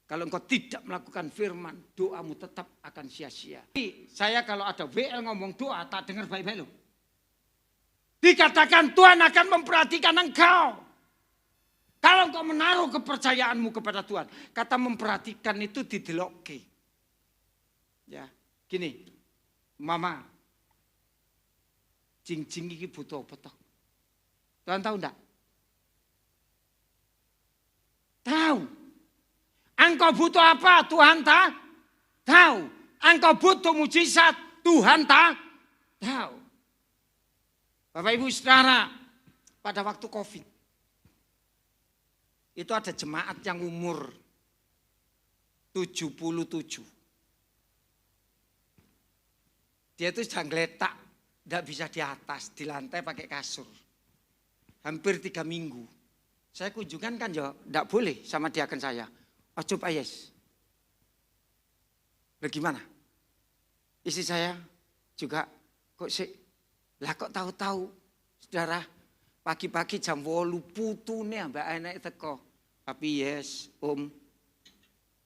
Kalau engkau tidak melakukan firman, doamu tetap akan sia-sia. Saya kalau ada WL ngomong doa, tak dengar baik-baik loh. Dikatakan Tuhan akan memperhatikan engkau. Kalau engkau menaruh kepercayaanmu kepada Tuhan. Kata memperhatikan itu didelokke. Ya, gini. Mama. Jingjing iki butuh apa toh? Tuhan tahu enggak? Tahu. Engkau butuh apa? Tuhan tahu. Engkau butuh mujizat? Tuhan tahu. Bapak Ibu Saudara, pada waktu Covid, itu ada jemaat yang umur 77. Dia itu sudah ngeletak, tidak bisa di atas, di lantai pakai kasur. Hampir 3 minggu. Saya kunjungan kan ya, tidak boleh sama diaken saya. Ojo Pak Yes. Bagaimana? Istri saya juga kok sih. Lah kok tahu-tahu, saudara, pagi-pagi jam 8 putune mbak anak teko. Tapi yes, Om,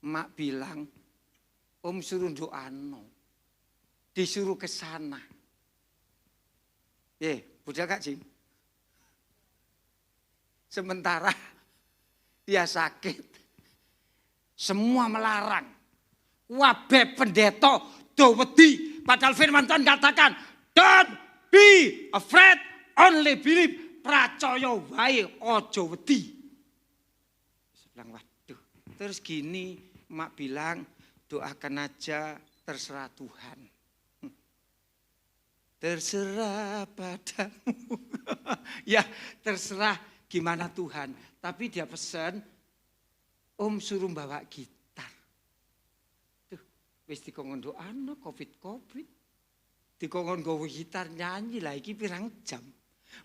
mak bilang, Om suruh doano, disuruh ke sana. Budal Kak Jing. Sementara dia sakit, semua melarang. Wabe pendeta do wedi, padahal firman Tuhan katakan, don't be afraid, only believe. Percaya wae, ojo wedi. Saya bilang, waduh. Terus gini, mak bilang, doakan aja terserah Tuhan. Terserah padamu. Ya, terserah gimana Tuhan. Tapi dia pesan, Om suruh bawa gitar. Tuh, wis dikongkon doano, covid. Dikongkon gowo gitar nyanyi lagi pirang jam.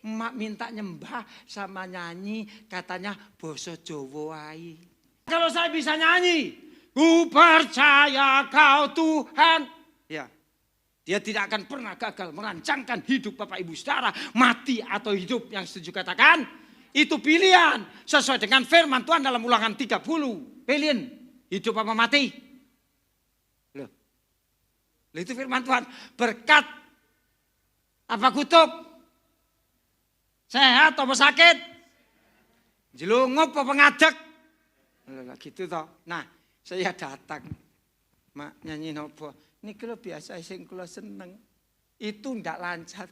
Mak minta nyembah sama nyanyi, katanya basa Jawa ae. Kalau saya bisa nyanyi, ku percaya kau Tuhan. Ya, dia tidak akan pernah gagal merancangkan hidup Bapak Ibu Saudara. Mati atau hidup, yang setuju katakan. Itu pilihan sesuai dengan firman Tuhan dalam Ulangan 30. Pilihan hidup apa mati? Loh, itu firman Tuhan. Berkat apa kutuk? Sehat apa sakit? Jelungup apa ngadeg? Loh, gitu toh. Nah, saya datang. Mak nyanyi nopo. Ini kalau biasa sing kula seneng. Itu ndak lancar.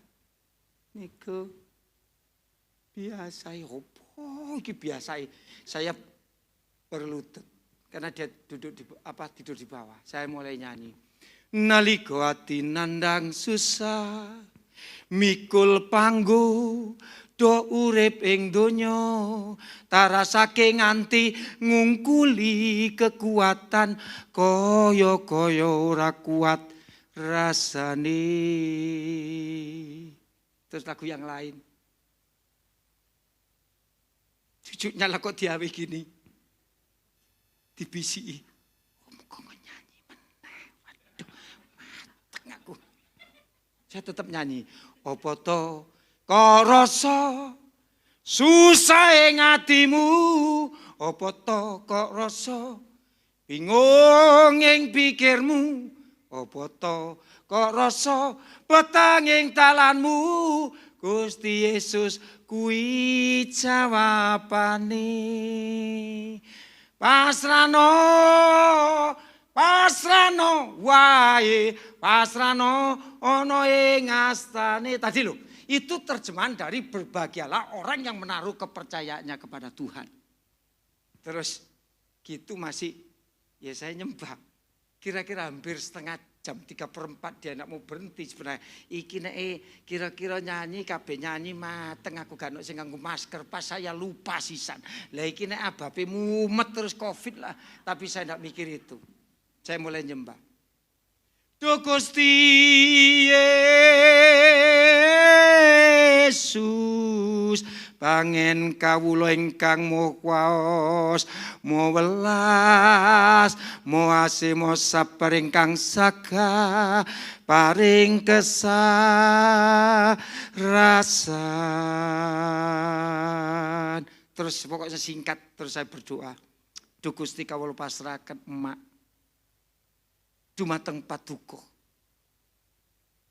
Niku biasa opo iki biasa. Saya berlutut karena dia tidur di bawah. Saya mulai nyanyi. Nalika ati nandang susah, mikul panggo do urip ing donya tarasake nganti ngungkuli kekuatan kaya ora kuat rasane. Terus lagu yang lain. Cucunya lah kok diawe gini. Dibisiki. Kok nyanyi meneh. Waduh, mateng aku. Saya tetap nyanyi. Apa to kok rasa susah ing atimu? Apa to kok rasa bingung ing pikirmu? Apa to kok rasa petang ing talanmu? Gusti Yesus kuwi jawabane. Pasrano wae, pasrano ono ing astane. Tadi loh, itu terjemahan dari berbahagialah orang yang menaruh kepercayaannya kepada Tuhan. Terus gitu masih, ya saya nyembah. Kira-kira hampir setengah jam 3/4 dia nak mau berhenti sebenarnya. Iki nek kira-kira nyanyi kabeh nyanyi mateng aku gak ono sing nganggo masker pas saya lupa sisan. Lah iki nek abape mumet terus Covid lah, tapi saya ndak mikir itu. Saya mulai nyembah. Duh Gusti Yesus, pangen kawula ingkang moh kuwaos, moh welas, moh asih, moh sabar ingkang saga, paring kesarasan. Terus pokoknya singkat, terus saya berdoa. Duh Gusti kawula pasrahaken emak dumateng paduka.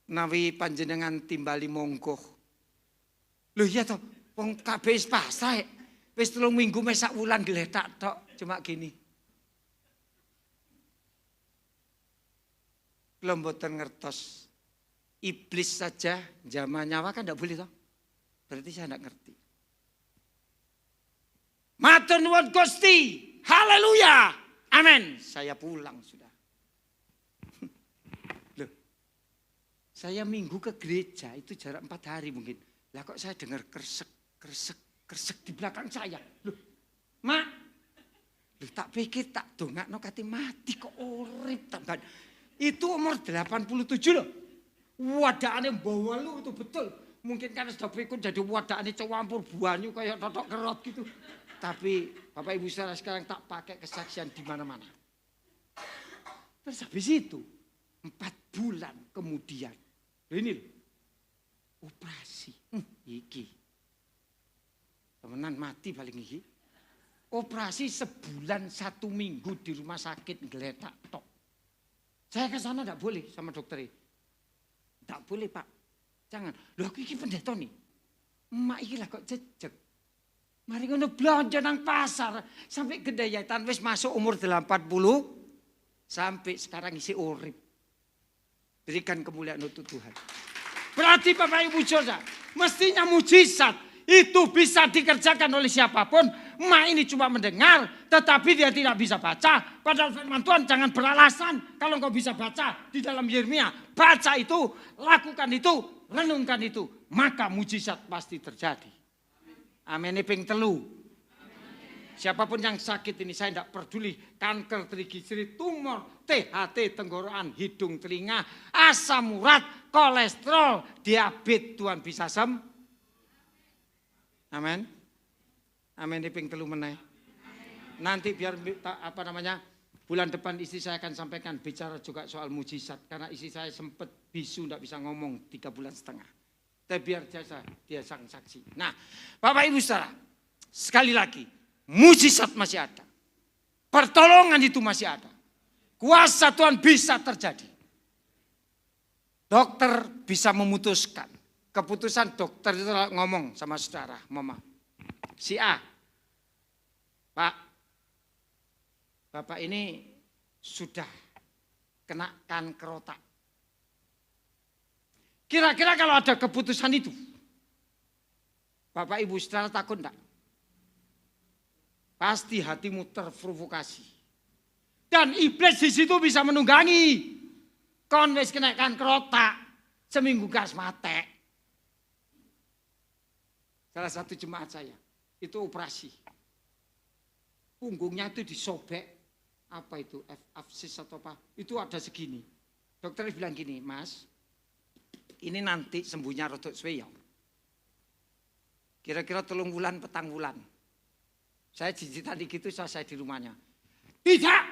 Nawi panjenengan timbali monggo. Lho iya toh, wong kabeh wis pasrah. Wis 3 minggu mek sak wulan gletak tok, cuma gini. Kula mboten ngertos. Iblis saja jama nyawa kan ndak boleh toh. Berarti saya ndak ngerti. Matur nuwun Gusti. Haleluya. Amin. Saya pulang sudah. Saya minggu ke gereja itu jarak 4 hari mungkin. Lah kok saya dengar kresek di belakang saya. Loh, Mak. Loh, tak pikir tak dongakno kate mati kok urip tambahan. Itu umur 87 loh. Wadahane bawa lu itu betul. Mungkin karena sudah pikir jadi wadahane campur banyu kayak totok kerot gitu. Tapi Bapak Ibu saudara sekarang tak pakai kesaksian di mana-mana. Terus habis itu 4 bulan kemudian. Ini loh, operasi. Iki. Temenan mati paling iki. Operasi sebulan 1 minggu di rumah sakit geletak tok. Saya ke sana enggak boleh sama dokter. Enggak boleh Pak. Jangan. Loh aku iki pendeta nih. Emak iki lah kok jejeg. Mari ngono belanja nang pasar. Sampai gedayatan wis masuk umur 80. Sampai sekarang isi urip. Berikan kemuliaan untuk Tuhan. Berarti Bapak Ibu Saudara, mestinya mujizat itu bisa dikerjakan oleh siapapun. Emak ini cuma mendengar, tetapi dia tidak bisa baca. Padahal firman Tuhan jangan beralasan kalau engkau bisa baca di dalam Yeremia. Baca itu, lakukan itu, renungkan itu. Maka mujizat pasti terjadi. Amin. Ping 3. Siapapun yang sakit ini saya tidak peduli. Kanker trigliseri, tumor, THT, tenggorokan, hidung, telinga, asam urat, kolesterol, diabetes, Tuhan bisa Amin. Amin. Ping 3 meneh. Nanti biar bulan depan istri saya akan sampaikan bicara juga soal mujizat. Karena istri saya sempat bisu tidak bisa ngomong 3,5 bulan. Tapi biar dia sang saksi. Nah Bapak Ibu saudara, sekali lagi. Mujizat masih ada. Pertolongan itu masih ada. Kuasa Tuhan bisa terjadi. Dokter bisa memutuskan. Keputusan dokter itu ngomong sama saudara, Mama. Si A. Pak, Bapak ini sudah kena kanker otak. Kira-kira kalau ada keputusan itu, Bapak Ibu saudara takut enggak? Pasti hatimu terprovokasi. Dan iblis di situ bisa menunggangi. Kon wis kena kanker otak, seminggu gas mate. Salah satu jemaat saya itu operasi. Punggungnya itu disobek, apa itu, absis atau apa, itu ada segini. Dokter bilang gini, Mas, ini nanti sembuhnya rodok suwe ya. Kira-kira 3 bulan, 4 bulan. Saya tadi gitu saya di rumahnya. Tidak!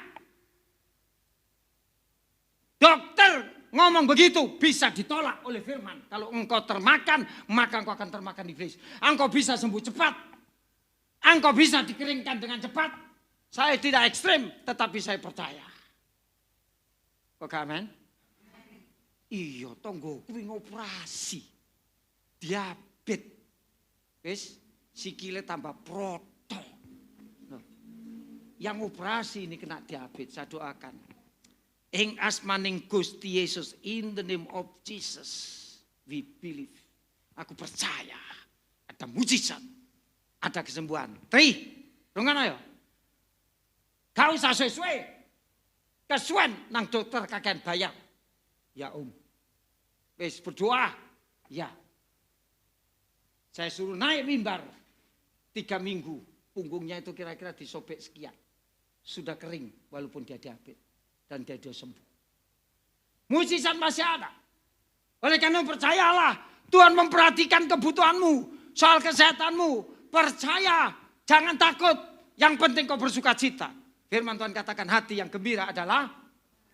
Dokter ngomong begitu bisa ditolak oleh firman. Kalau engkau termakan, maka engkau akan termakan iblis. Engkau bisa sembuh cepat. Engkau bisa dikeringkan dengan cepat. Saya tidak ekstrim, tetapi saya percaya. Kok amen? Iya, tonggo kuwi ngoperasi. Diabetes. Wis sikile tambah proto. Yang operasi ini kena diabetes, saya doakan. Ing asmaning Gusti Yesus, in the name of Jesus, we believe. Aku percaya ada mujizat, ada kesembuhan. Rungan ayo. Kau usah sesuai. Kesuwen nang dokter kakean bayar. Ya wis berdoa. Ya. Saya suruh naik mimbar 3 minggu. Punggungnya itu kira-kira disobek sekian. Sudah kering walaupun dia diabetes. Dan dia sudah sembuh. Mujizat masih ada. Oleh karena percayalah. Tuhan memperhatikan kebutuhanmu. Soal kesehatanmu. Percaya. Jangan takut. Yang penting kau bersuka cita. Firman Tuhan katakan hati yang gembira adalah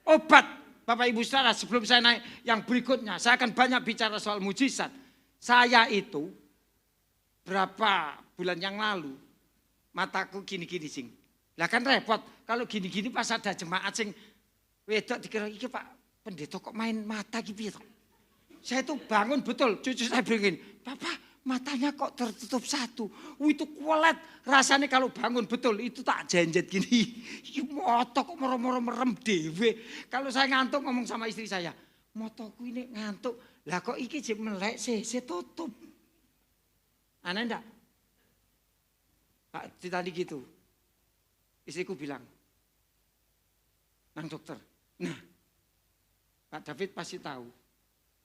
obat. Bapak Ibu Saudara, sebelum saya naik yang berikutnya. Saya akan banyak bicara soal mujizat. Saya itu berapa bulan yang lalu. Mataku gini-gini sing. Lah kan repot. Kalau gini-gini pas ada jemaat sing wedok dikira iki Pak pendeta kok main mata gitu. Saya itu bangun betul. Cucu saya bilang, Bapak matanya kok tertutup satu. Itu kualet. Rasanya kalau bangun betul itu tak jenjet gini. Moto kok merem-merem dewe. Kalau saya ngantuk ngomong sama istri saya. Motoku ini ngantuk. Lah kok iki jek melek saya tutup. Aneh enggak? Pak tadi gitu. Istriku bilang. Nang dokter. Nah. Pak David pasti tahu.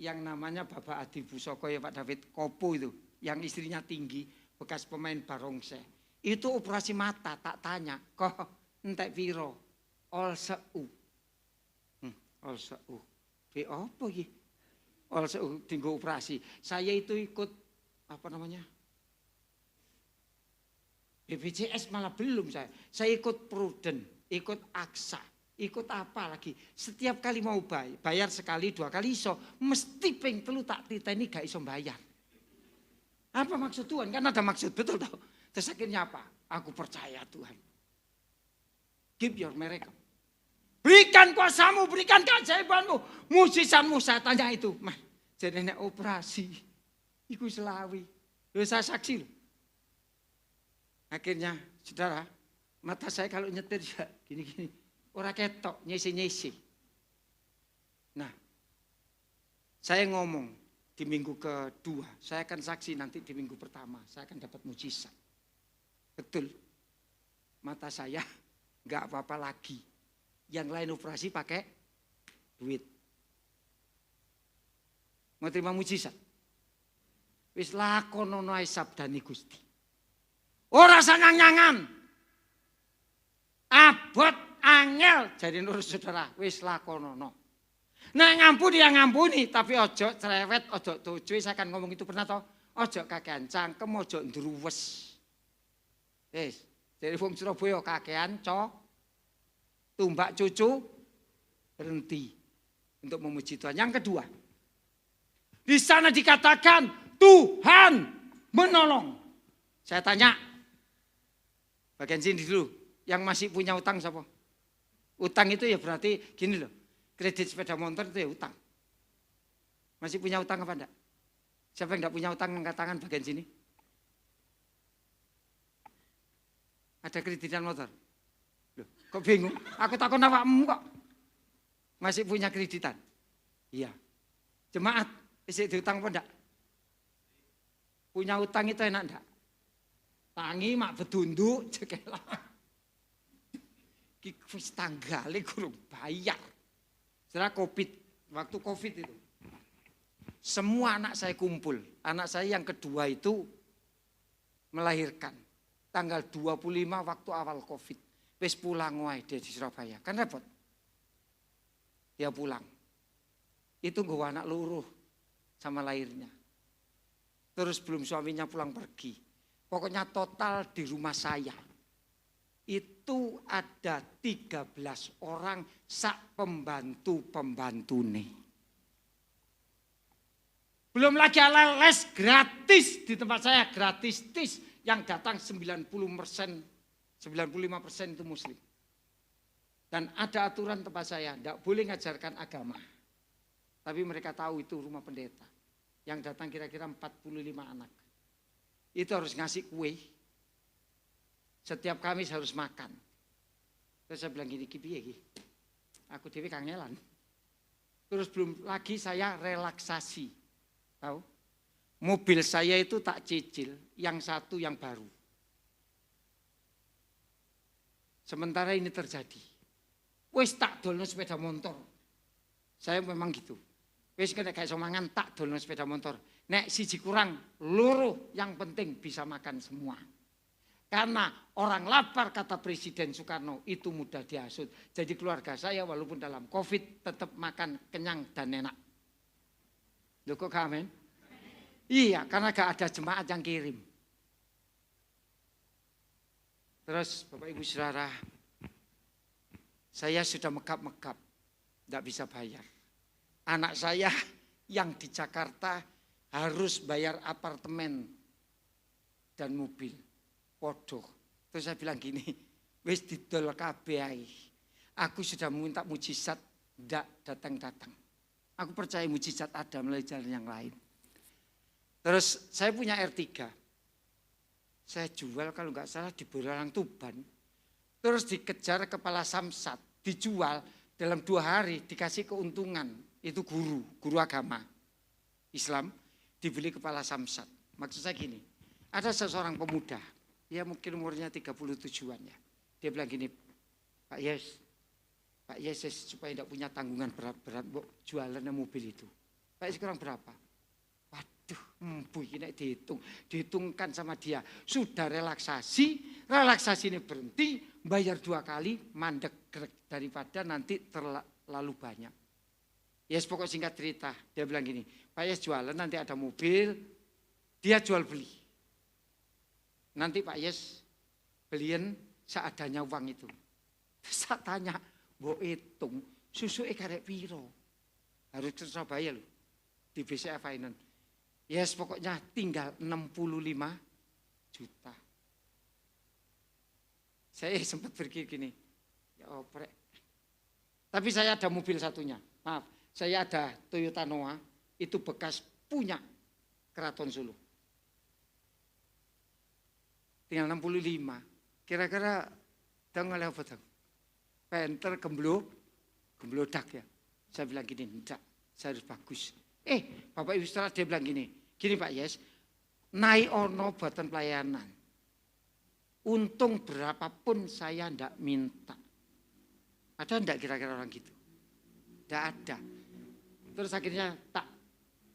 Yang namanya Bapak Adi Busoko ya Pak David. Kopo itu. Yang istrinya tinggi, bekas pemain barongsai. Itu operasi mata, tak tanya. Kok entek piro? Ol seu. Ol seu. Be apa iki? Ol seu tinggal operasi. Saya itu ikut, apa namanya? BPJS malah belum saya. Saya ikut Prudent, ikut Aksa, ikut apa lagi. Setiap kali mau bayar sekali, 2 kali iso. Mesti ping 3 tak titeni gak iso bayar. Apa maksud Tuhan? Kan ada maksud, betul tau. Terus akhirnya apa? Aku percaya Tuhan. Give your miracle. Berikan kuasamu, berikan keajaibanmu. Mujizatmu saya tanya itu. Mas, jadi ini operasi. Iku selawi. Saya saksi loh. Akhirnya, saudara, mata saya kalau nyetir ya gini-gini. Orang ketok, nyesi-nyesi. Nah, saya ngomong. Di minggu kedua, saya akan saksi nanti di minggu pertama, saya akan dapat mujizat. Betul, mata saya nggak apa-apa lagi. Yang lain operasi pakai duit. Mau terima mujizat? Wis lakonono ae sabdane Gusti. Ora sangang-nyangan. Abot angel jadi nurut saudara, wis lakonono. Nah ngampuni ya ngampuni, tapi ojo cerewet, ojo tujuh. Saya akan ngomong itu pernah toh. Ojo kakean cangkem, ojo ndruwes. Dari wong Surabaya kakean tumbak cucu berhenti untuk memuji Tuhan. Yang kedua, di sana dikatakan Tuhan menolong. Saya tanya, bagian sini dulu, yang masih punya utang siapa? Utang itu ya berarti gini loh. Kredit sepeda motor itu ya utang. Masih punya utang apa enggak? Siapa yang enggak punya utang angkat tangan bagian sini? Ada kreditan motor? Loh, kok bingung? Aku takut awakmu kok. Masih punya kreditan? Iya. Jemaat, isi diutang apa enggak? Punya utang itu enak enggak? Tangi mak bedunduk jekelah. Ki wis tanggale kurang bayar. Setelah waktu COVID itu, semua anak saya kumpul. Anak saya yang kedua itu melahirkan. Tanggal 25 waktu awal Covid. Wis pulang wae dia di Surabaya. Kan repot. Dia pulang. Itu gue anak luruh sama lahirnya. Terus belum suaminya pulang pergi. Pokoknya total di rumah saya. Itu ada 13 orang sak pembantu nih. Belum lagi ala les gratis di tempat saya, gratis tis. Yang datang 90%, 95% itu muslim. Dan ada aturan tempat saya, tidak boleh ngajarkan agama. Tapi mereka tahu itu rumah pendeta. Yang datang kira-kira 45 anak. Itu harus ngasih kue. Setiap Kamis harus makan. Terus saya bilang gini, piye aku dewe kangelan. Terus belum lagi saya relaksasi. Tahu? Mobil saya itu tak cicil, yang satu yang baru. Sementara ini terjadi. Wes tak dolno sepeda motor. Saya memang gitu. Wes kena kayak somangan tak dolno sepeda motor. Nek siji kurang, loro yang penting bisa makan semua. Karena orang lapar kata Presiden Soekarno itu mudah dihasut. Jadi keluarga saya walaupun dalam Covid tetap makan kenyang dan enak. Loh kok amin? Iya, karena gak ada jemaat yang kirim. Terus Bapak Ibu Saudara, saya sudah megap-megap, tidak bisa bayar. Anak saya yang di Jakarta harus bayar apartemen dan mobil. Podo. Terus saya bilang gini, wis didol kabeh. Aku sudah meminta mujizat, tidak datang-datang. Aku percaya mujizat ada melalui jalan yang lain. Terus saya punya R3. Saya jual kalau nggak salah di Boralang Tuban. Terus dikejar kepala Samsat, dijual dalam 2 hari dikasih keuntungan. Itu guru agama Islam dibeli kepala Samsat. Maksud saya gini, ada seseorang pemuda, ya mungkin umurnya 37-an ya. Dia bilang gini, Pak Yes supaya tidak punya tanggungan berat-berat, jualannya mobil itu. Pak Yes sekarang berapa? Waduh, ini dihitungkan sama dia. Sudah relaksasi ini berhenti, bayar 2 kali, mandek daripada nanti terlalu banyak. Yes, pokok singkat cerita, dia bilang gini, Pak Yes jualan nanti ada mobil, dia jual beli. Nanti Pak Yes beliin seadanya uang itu. Saya tanya, mbok hitung, susu karek piro? Harus ke Surabaya loh, di BCA Finance. Yes, pokoknya tinggal 65 juta. Saya sempat berpikir gini, ya oprek. Tapi saya ada mobil satunya, maaf. Saya ada Toyota Noah, itu bekas punya Keraton Solo. Tinggal 65. Kira-kira dang oleh apa dang? Penter gemblodak ya. Saya bilang gini, enggak, saya harus bagus. Bapak Ibu Saudara dia bilang gini Pak Yes, naik ono buatan pelayanan. Untung berapapun saya enggak minta. Ada enggak kira-kira orang gitu? Enggak ada. Terus akhirnya tak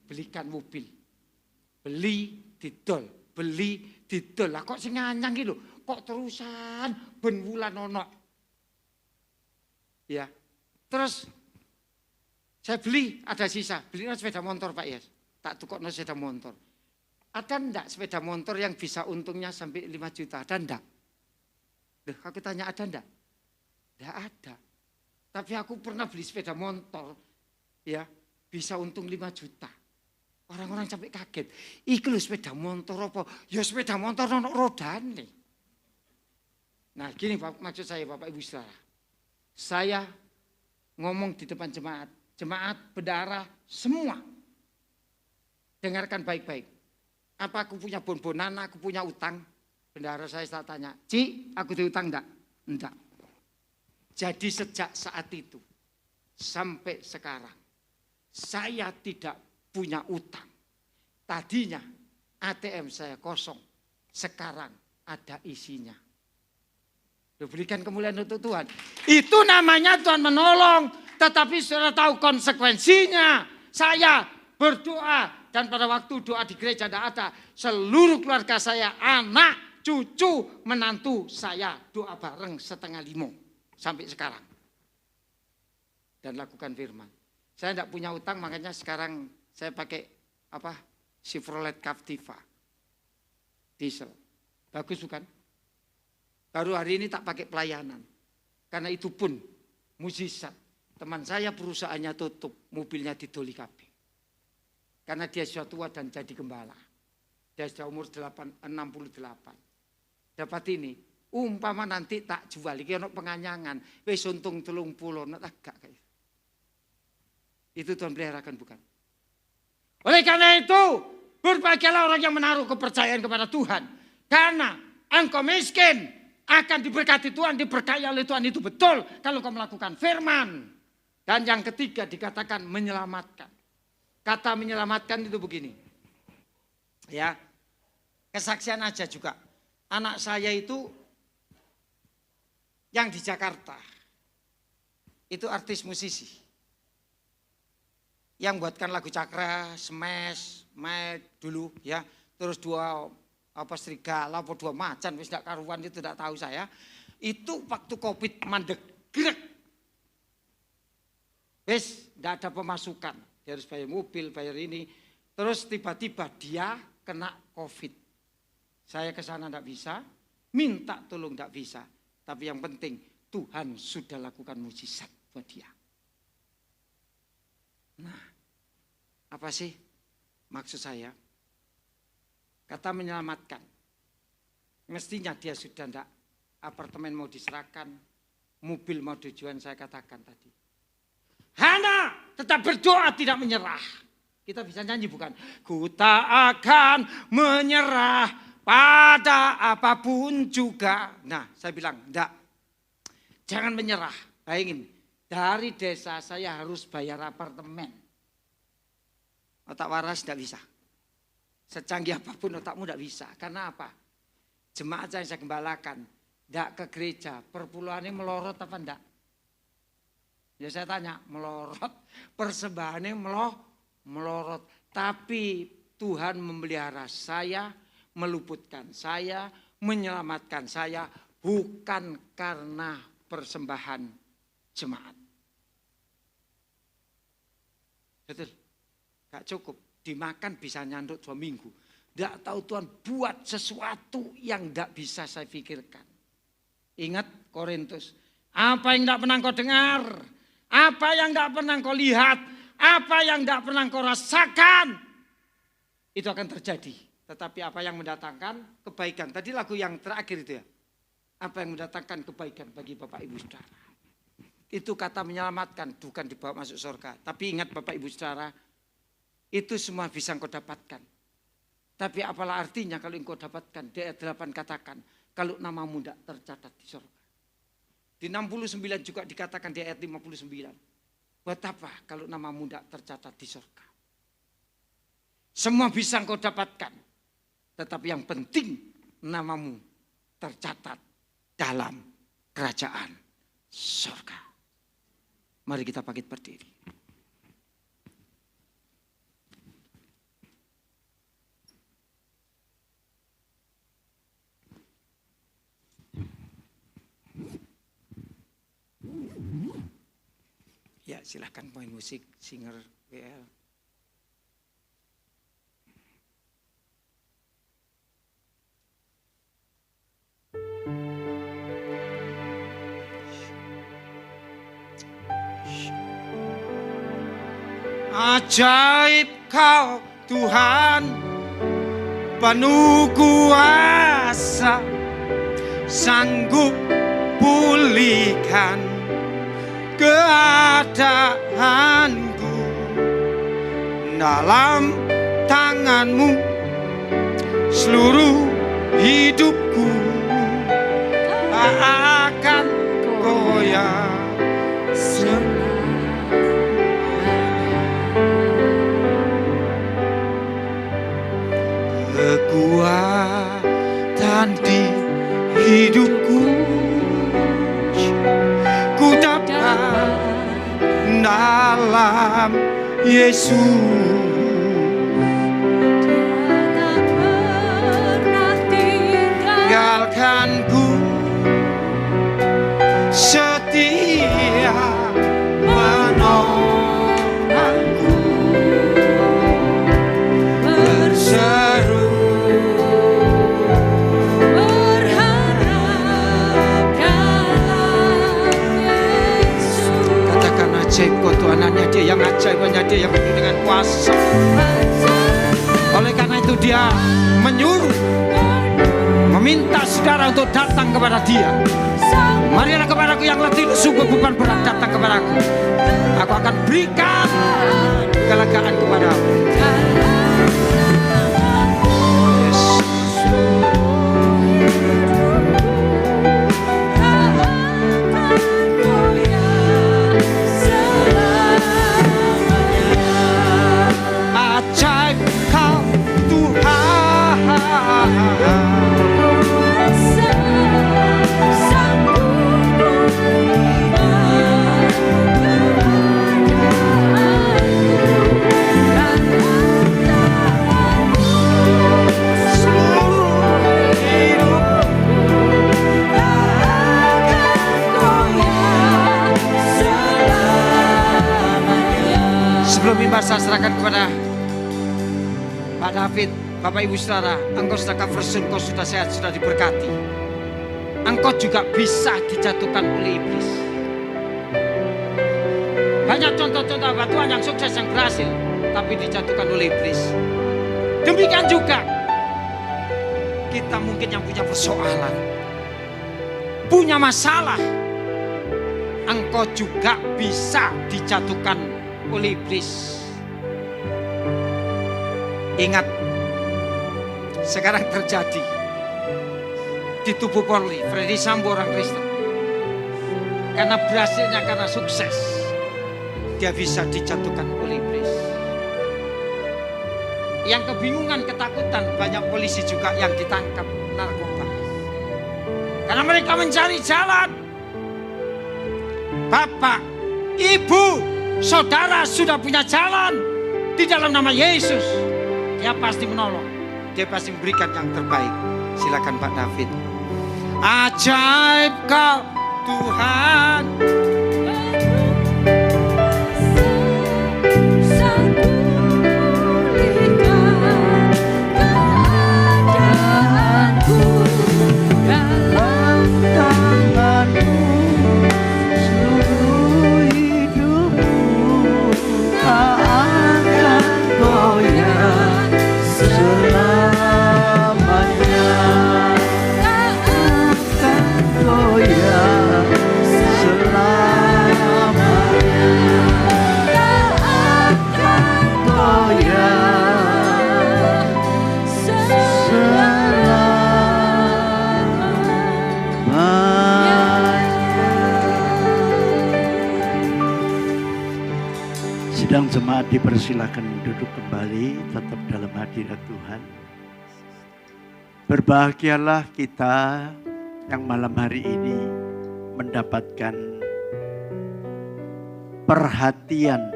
belikan mobil. Beli didol. Lah kok sing nganyang gitu? Kok terusan ben wulan ono. Ya. Terus saya beli ada sisa. Beli sepeda motor Pak Yes. Tak tukokno sepeda motor. Ada enggak sepeda motor yang bisa untungnya sampai 5 juta? Ada enggak? Duh, aku tanya ada enggak? Enggak ada. Tapi aku pernah beli sepeda motor ya, bisa untung 5 juta. Orang-orang sampai kaget. Iki lho sepeda motor apa? Ya sepeda motor ono rodane. Nah, gini maksud saya Bapak Ibu Saudara. Saya ngomong di depan jemaat bendara semua. Dengarkan baik-baik. Apa aku punya bon-bonan, aku punya utang? Bendara saya tanya, Ci, aku diutang enggak? Enggak. Jadi sejak saat itu sampai sekarang saya tidak punya utang. Tadinya ATM saya kosong, sekarang ada isinya. Berikan kemuliaan untuk Tuhan. Itu namanya Tuhan menolong, tetapi sudah tahu konsekuensinya. Saya berdoa. Dan pada waktu doa di gereja tidak ada. Seluruh keluarga saya, anak, cucu, menantu saya doa bareng 4:30 sampai sekarang. Dan lakukan firman. Saya tidak punya utang, makanya sekarang saya pakai Chevrolet Captiva diesel. Bagus bukan? Baru hari ini tak pakai pelayanan. Karena itu pun mujizat. Teman saya perusahaannya tutup, mobilnya didoli kabeh. Karena dia sudah tua dan jadi gembala. Dia sudah umur 68. Dapat ini, umpama nanti tak jual, iki ono penganyangan, wis untung 30, nak agak kayak. Itu Tuhan peliharakan bukan? Oleh karena itu, berbahagialah orang yang menaruh kepercayaan kepada Tuhan. Karena engkau miskin, akan diberkati Tuhan, diberkahi oleh Tuhan, itu betul kalau kau melakukan firman. Dan yang ketiga dikatakan menyelamatkan. Kata menyelamatkan itu begini. Ya. Kesaksian aja juga. Anak saya itu yang di Jakarta. Itu artis musisi. Yang buatkan lagu Cakra, Smash, Mike dulu ya. Terus 2 serigala, 2 macan, wis ndak karuan itu tidak tahu saya. Itu waktu Covid mandek grek. Wis ndak ada pemasukan. Dia harus bayar mobil, bayar ini. Terus tiba-tiba dia kena Covid. Saya ke sana ndak bisa, minta tolong ndak bisa. Tapi yang penting Tuhan sudah lakukan mujizat buat dia. Nah, apa sih maksud saya? Kata menyelamatkan. Mestinya dia sudah ndak, apartemen mau diserahkan, mobil mau tujuan, saya katakan tadi. Hana tetap berdoa, tidak menyerah. Kita bisa nyanyi bukan? Ku tak akan menyerah pada apapun juga. Nah, saya bilang enggak. Jangan menyerah. Bayangin, dari desa saya harus bayar apartemen. Otak waras enggak bisa. Secanggih apapun otakmu enggak bisa. Karena apa? Jemaat yang saya gembalakan enggak ke gereja, perpuluhannya melorot apa enggak? Ya saya tanya, melorot, persembahannya melorot. Tapi Tuhan memelihara saya, meluputkan saya, menyelamatkan saya, bukan karena persembahan jemaat. Betul? Gak cukup, dimakan bisa nyandut 2 minggu. Gak tahu Tuhan buat sesuatu yang gak bisa saya pikirkan. Ingat Korintus, apa yang gak pernah kau dengar, apa yang gak pernah kau lihat, apa yang gak pernah kau rasakan, itu akan terjadi. Tetapi apa yang mendatangkan kebaikan. Tadi lagu yang terakhir itu ya. Apa yang mendatangkan kebaikan bagi Bapak Ibu Saudara. Itu kata menyelamatkan, bukan dibawa masuk surga. Tapi ingat Bapak Ibu Saudara, itu semua bisa engkau dapatkan. Tapi apalah artinya kalau engkau dapatkan. Di ayat 8 katakan, kalau namamu tidak tercatat di surga. Di 69 juga dikatakan di ayat 59. Buat apa kalau namamu tidak tercatat di surga? Semua bisa engkau dapatkan. Tetapi yang penting namamu tercatat dalam kerajaan surga. Mari kita bangkit berdiri. Ya silahkan main musik, singer WL. Ajaib kau Tuhan, penuh kuasa, sanggup pulihkan keadaanku. Dalam tanganmu seluruh hidupku tak akan goyah. Kekuatan di hidupku ku dapat dalam Yesus. dia menyuruh, meminta saudara untuk datang kepada dia. Marilah kepadaku yang letih lesu beban berat, datang kepadaku. Aku akan berikan kelegaan kepadamu. Ajaib kau Tuhan. Sebelum mimbar saya serahkan kepada Pak David, Bapak Ibu Saudara, engkau sudah cover soon, engkau sudah sehat, sudah diberkati. Engkau juga bisa dijatuhkan oleh iblis. Banyak contoh-contoh Tuhan yang sukses, yang berhasil, tapi dijatuhkan oleh iblis. Demikian juga kita mungkin yang punya persoalan, punya masalah, engkau juga bisa dijatuhkan oleh iblis. Ingat, sekarang terjadi di tubuh Polri, Freddy Sambo orang Kristen. Karena berhasilnya, karena sukses, dia bisa dijatuhkan oleh iblis. Yang kebingungan, ketakutan, banyak polisi juga yang ditangkap narkoba. Karena mereka mencari jalan. Bapak, Ibu, Saudara sudah punya jalan di dalam nama Yesus. Dia pasti menolong. Dia pasti memberikan yang terbaik. Silakan Pak David. Ajaib kau Tuhan. Sidang jemaat dipersilakan duduk kembali, tetap dalam hadirat Tuhan. Berbahagialah kita yang malam hari ini mendapatkan perhatian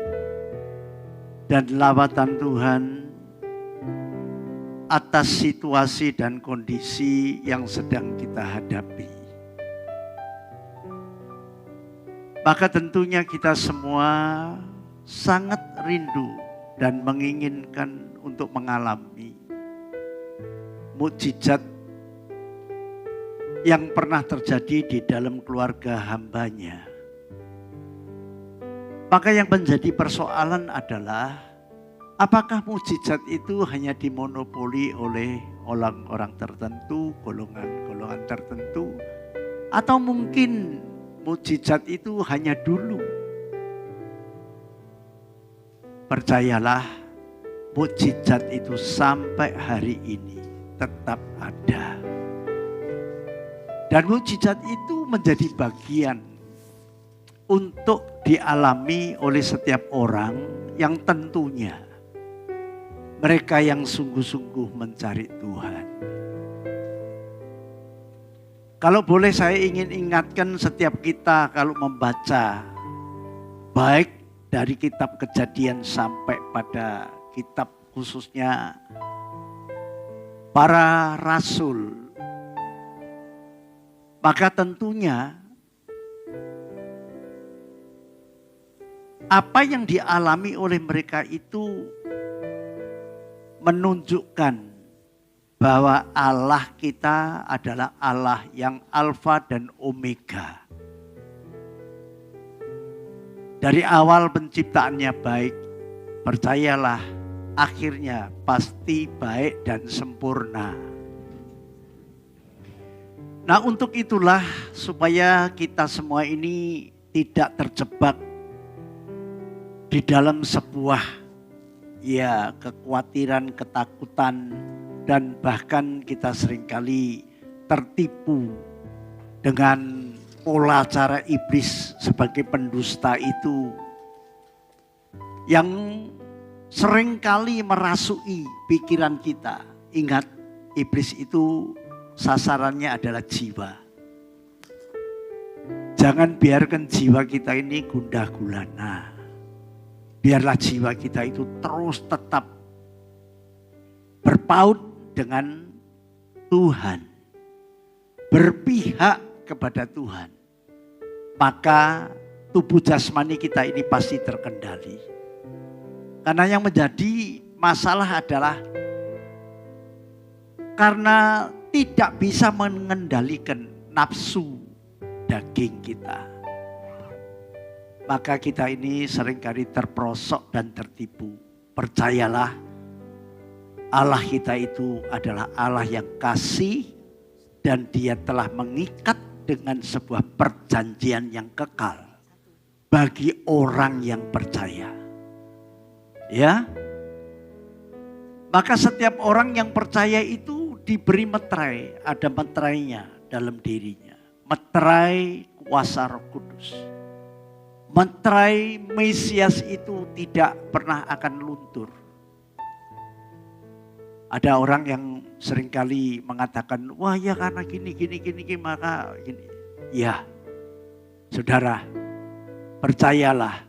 dan lawatan Tuhan atas situasi dan kondisi yang sedang kita hadapi. Maka tentunya kita semua sangat rindu dan menginginkan untuk mengalami mukjizat yang pernah terjadi di dalam keluarga hambanya. Maka yang menjadi persoalan adalah apakah mukjizat itu hanya dimonopoli oleh orang-orang tertentu, golongan-golongan tertentu, atau mungkin mukjizat itu hanya dulu. Percayalah, mukjizat itu sampai hari ini tetap ada. Dan mukjizat itu menjadi bagian untuk dialami oleh setiap orang yang tentunya mereka yang sungguh-sungguh mencari Tuhan. Kalau boleh saya ingin ingatkan setiap kita kalau membaca baik dari kitab Kejadian sampai pada kitab khususnya para rasul, maka tentunya apa yang dialami oleh mereka itu menunjukkan bahwa Allah kita adalah Allah yang Alfa dan Omega. Dari awal penciptaannya baik, percayalah akhirnya pasti baik dan sempurna. Nah, untuk itulah supaya kita semua ini tidak terjebak di dalam sebuah kekhawatiran, ketakutan, dan bahkan kita seringkali tertipu dengan pola cara iblis sebagai pendusta itu yang seringkali merasuki pikiran kita. Ingat, iblis itu sasarannya adalah jiwa. Jangan biarkan jiwa kita ini gundah gulana. Biarlah jiwa kita itu terus tetap berpaut dengan Tuhan. Berpihak kepada Tuhan. Maka tubuh jasmani kita ini pasti terkendali. Karena yang menjadi masalah adalah karena tidak bisa mengendalikan nafsu daging kita. Maka kita ini seringkali terperosok dan tertipu. Percayalah, Allah kita itu adalah Allah yang kasih dan Dia telah mengikat dengan sebuah perjanjian yang kekal bagi orang yang percaya. Ya. Maka setiap orang yang percaya itu diberi meterai, ada meterainya dalam dirinya. Meterai kuasa Roh Kudus. Meterai Mesias itu tidak pernah akan luntur. Ada orang yang seringkali mengatakan, wah ya karena gini, maka gini. Ya, saudara, percayalah.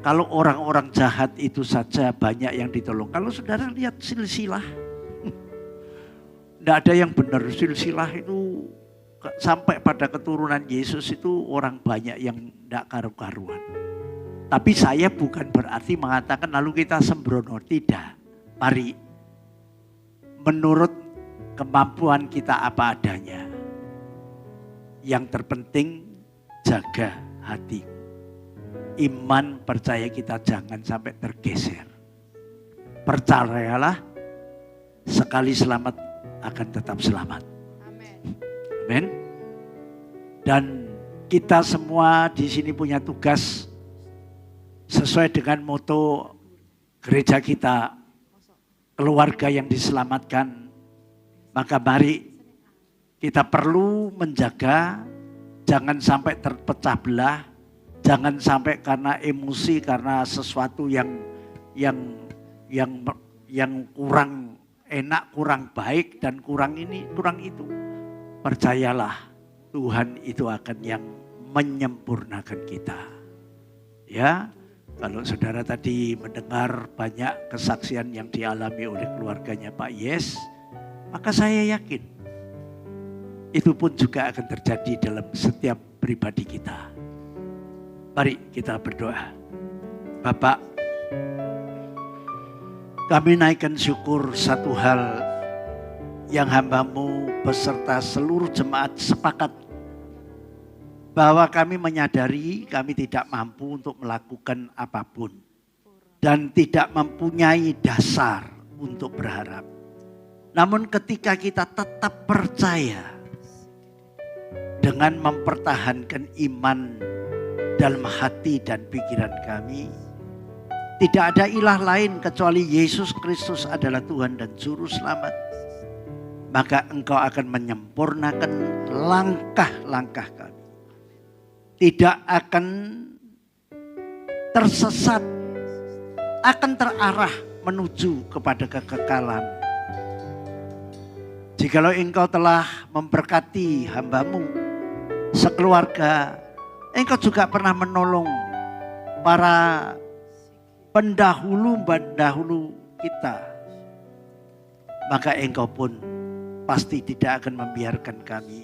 Kalau orang-orang jahat itu saja banyak yang ditolong. Kalau saudara lihat silsilah. Tidak ada yang benar, silsilah itu sampai pada keturunan Yesus itu orang banyak yang tidak karu-karuan. Tapi saya bukan berarti mengatakan lalu kita sembrono, tidak. Mari, menurut kemampuan kita apa adanya. Yang terpenting jaga hati. Iman percaya kita jangan sampai tergeser. Percayalah, sekali selamat akan tetap selamat. Amin. Dan kita semua di sini punya tugas sesuai dengan moto gereja kita, keluarga yang diselamatkan. Maka mari kita perlu menjaga jangan sampai terpecah belah, jangan sampai karena emosi, karena sesuatu yang kurang enak, kurang baik, dan kurang ini, kurang itu. Percayalah, Tuhan itu akan yang menyempurnakan kita. Ya, kalau saudara tadi mendengar banyak kesaksian yang dialami oleh keluarganya Pak Yes, maka saya yakin itu pun juga akan terjadi dalam setiap pribadi kita. Mari kita berdoa. Bapak, kami naikkan syukur satu hal yang hamba-Mu beserta seluruh jemaat sepakat bahwa kami menyadari kami tidak mampu untuk melakukan apapun dan tidak mempunyai dasar untuk berharap. Namun ketika kita tetap percaya dengan mempertahankan iman dalam hati dan pikiran kami, tidak ada ilah lain kecuali Yesus Kristus adalah Tuhan dan Juru Selamat. Maka Engkau akan menyempurnakan langkah-langkah kami. Tidak akan tersesat, akan terarah menuju kepada kekekalan. Jikalau Engkau telah memberkati hamba-Mu sekeluarga, Engkau juga pernah menolong para pendahulu kita, maka Engkau pun pasti tidak akan membiarkan kami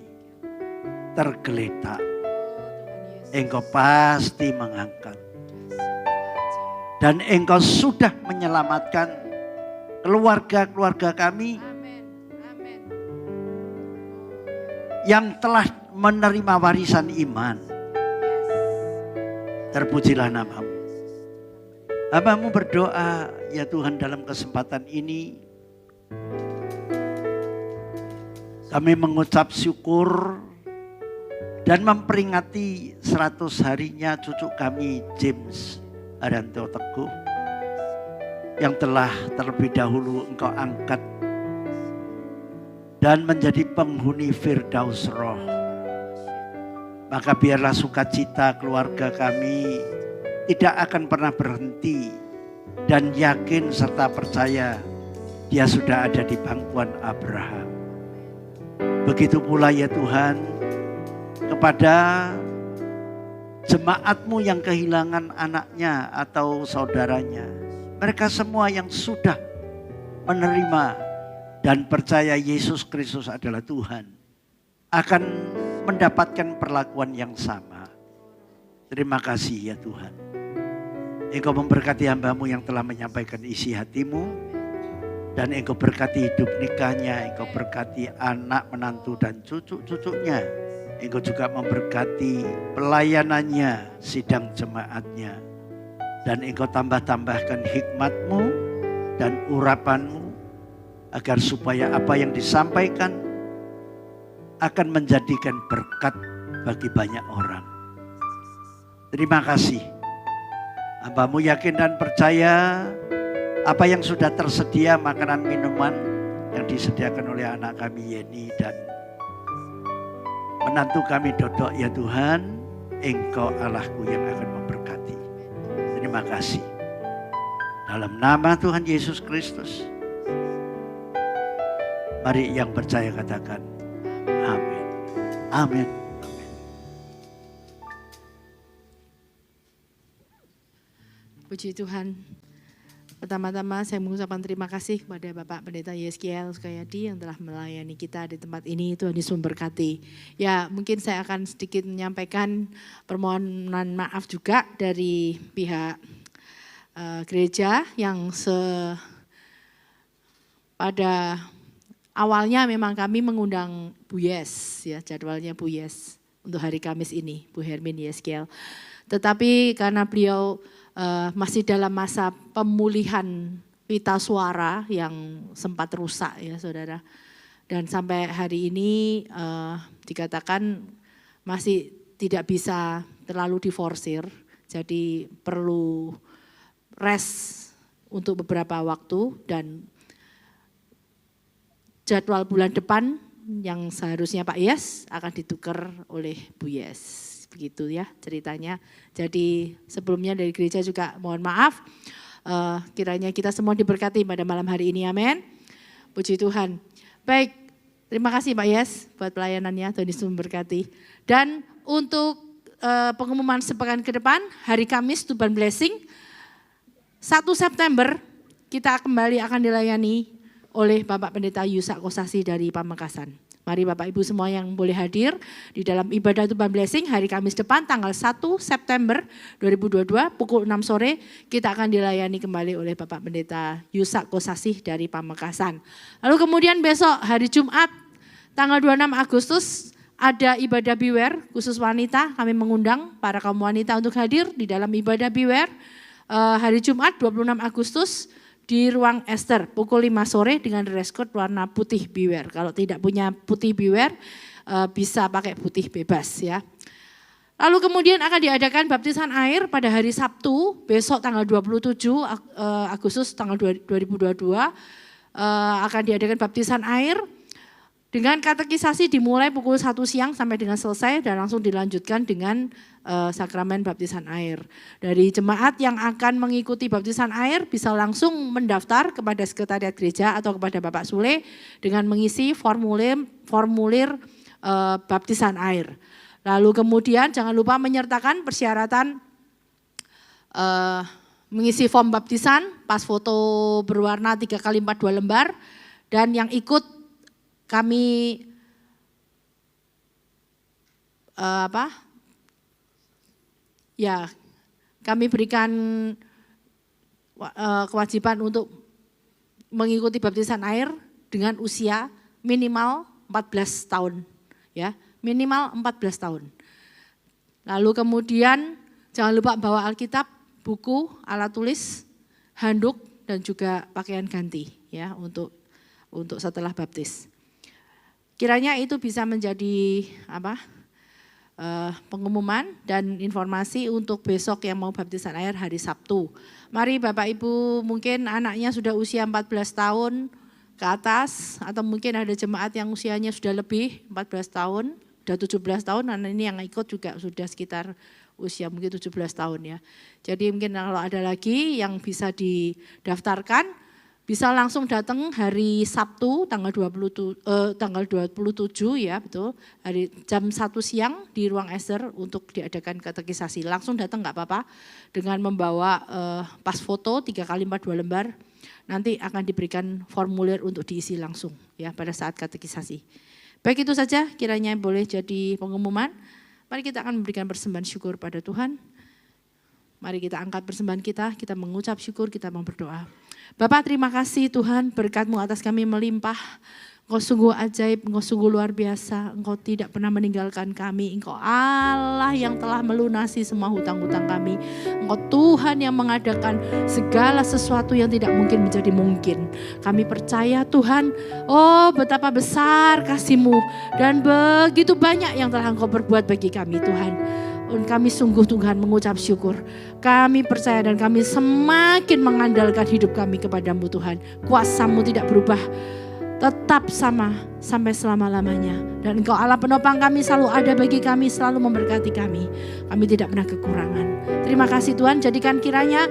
tergeletak. Engkau pasti mengangkat. Dan Engkau sudah menyelamatkan keluarga-keluarga kami yang telah menerima warisan iman. Terpujilah nama-Mu. Hamba-Mu berdoa, ya Tuhan dalam kesempatan ini kami mengucap syukur dan memperingati 100 harinya cucu kami James Haryanto Teguh yang telah terlebih dahulu Engkau angkat dan menjadi penghuni Firdaus Roh. Maka biarlah sukacita keluarga kami tidak akan pernah berhenti dan yakin serta percaya dia sudah ada di pangkuan Abraham. Begitu pula ya Tuhan kepada jemaat-Mu yang kehilangan anaknya atau saudaranya. Mereka semua yang sudah menerima dan percaya Yesus Kristus adalah Tuhan akan mendapatkan perlakuan yang sama. Terima kasih ya Tuhan. Engkau memberkati hamba-Mu yang telah menyampaikan isi hati-Mu. Dan Engkau berkati hidup nikahnya, Engkau berkati anak, menantu dan cucu-cucunya. Engkau juga memberkati pelayanannya, sidang jemaatnya. Dan Engkau tambah-tambahkan hikmat-Mu dan urapan-Mu agar supaya apa yang disampaikan akan menjadikan berkat bagi banyak orang. Terima kasih. Hamba-Mu yakin dan percaya apa yang sudah tersedia makanan minuman yang disediakan oleh anak kami Yeni dan menantu kami Dodok ya Tuhan, Engkau Allahku yang akan memberkati. Terima kasih. Dalam nama Tuhan Yesus Kristus. Mari yang percaya katakan amin. Amin. Puji Tuhan. Pertama-tama saya mengucapkan terima kasih kepada Bapak Pendeta Yeskiel Sukayadi yang telah melayani kita di tempat ini. Tuhan Yesus memberkati. Ya, mungkin saya akan sedikit menyampaikan permohonan maaf juga dari pihak gereja yang pada awalnya memang kami mengundang Bu Yes, ya jadwalnya Bu Yes untuk hari Kamis ini, Bu Hermin Yeskiel. Tetapi karena beliau masih dalam masa pemulihan pita suara yang sempat rusak ya saudara. Dan sampai hari ini dikatakan masih tidak bisa terlalu diforsir. Jadi perlu rest untuk beberapa waktu dan jadwal bulan depan yang seharusnya Pak Yes akan ditukar oleh Bu Yes. Begitu ya ceritanya. Jadi sebelumnya dari gereja juga mohon maaf. Kiranya kita semua diberkati pada malam hari ini. Amin. Puji Tuhan. Baik, terima kasih Pak Yes buat pelayanannya. Tuhan Yesus memberkati. Dan untuk pengumuman sepekan ke depan, hari Kamis Tuban Blessing, 1 September kita kembali akan dilayani oleh Bapak Pendeta Yusak Kosasi dari Pamekasan. Mari Bapak Ibu semua yang boleh hadir di dalam ibadah Tuban Blessing hari Kamis depan tanggal 1 September 2022 pukul 6 sore kita akan dilayani kembali oleh Bapak Pendeta Yusak Kosasih dari Pamekasan. Lalu kemudian besok hari Jumat tanggal 26 Agustus ada ibadah Beware khusus wanita. Kami mengundang para kaum wanita untuk hadir di dalam ibadah Beware hari Jumat 26 Agustus. Di ruang Esther pukul 5 sore dengan dress code warna putih Beware. Kalau tidak punya putih Beware bisa pakai putih bebas ya. Lalu kemudian akan diadakan baptisan air pada hari Sabtu besok tanggal 27 Agustus tanggal 2022 akan diadakan baptisan air dengan katekisasi dimulai pukul 1 siang sampai dengan selesai dan langsung dilanjutkan dengan sakramen baptisan air. Dari jemaat yang akan mengikuti baptisan air bisa langsung mendaftar kepada sekretariat gereja atau kepada Bapak Sule dengan mengisi formulir baptisan air. Lalu kemudian jangan lupa menyertakan persyaratan mengisi form baptisan, pas foto berwarna 3x4 2 lembar dan yang ikut kami kami berikan kewajiban untuk mengikuti baptisan air dengan usia minimal 14 tahun. Ya, minimal 14 tahun. Lalu kemudian jangan lupa bawa Alkitab, buku, alat tulis, handuk, dan juga pakaian ganti ya untuk setelah baptis. Kiranya itu bisa menjadi pengumuman dan informasi untuk besok yang mau baptisan air hari Sabtu. Mari Bapak Ibu, mungkin anaknya sudah usia 14 tahun ke atas, atau mungkin ada jemaat yang usianya sudah lebih 14 tahun, sudah 17 tahun, dan ini yang ikut juga sudah sekitar usia mungkin 17 tahun ya. Jadi mungkin kalau ada lagi yang bisa didaftarkan, bisa langsung datang hari Sabtu tanggal 27 ya, betul. Hari jam 1 siang di ruang Ester untuk diadakan katekisasi. Langsung datang enggak apa-apa dengan membawa pas foto 3x4 2 lembar. Nanti akan diberikan formulir untuk diisi langsung ya pada saat katekisasi. Baik, itu saja kiranya boleh jadi pengumuman. Mari kita akan memberikan persembahan syukur pada Tuhan. Mari kita angkat persembahan kita mengucap syukur, kita mau berdoa. Bapak, terima kasih Tuhan, berkat-Mu atas kami melimpah. Engkau sungguh ajaib, Engkau sungguh luar biasa. Engkau tidak pernah meninggalkan kami. Engkau Allah yang telah melunasi semua hutang-hutang kami. Engkau Tuhan yang mengadakan segala sesuatu yang tidak mungkin menjadi mungkin. Kami percaya Tuhan, oh betapa besar kasih-Mu. Dan begitu banyak yang telah Engkau perbuat bagi kami Tuhan. Kami sungguh Tuhan mengucap syukur. Kami percaya dan kami semakin mengandalkan hidup kami kepadamu Tuhan. Kuasa-Mu tidak berubah, tetap sama sampai selama-lamanya. Dan Engkau Allah penopang kami, selalu ada bagi kami, selalu memberkati kami. Kami tidak pernah kekurangan. Terima kasih Tuhan, jadikan kiranya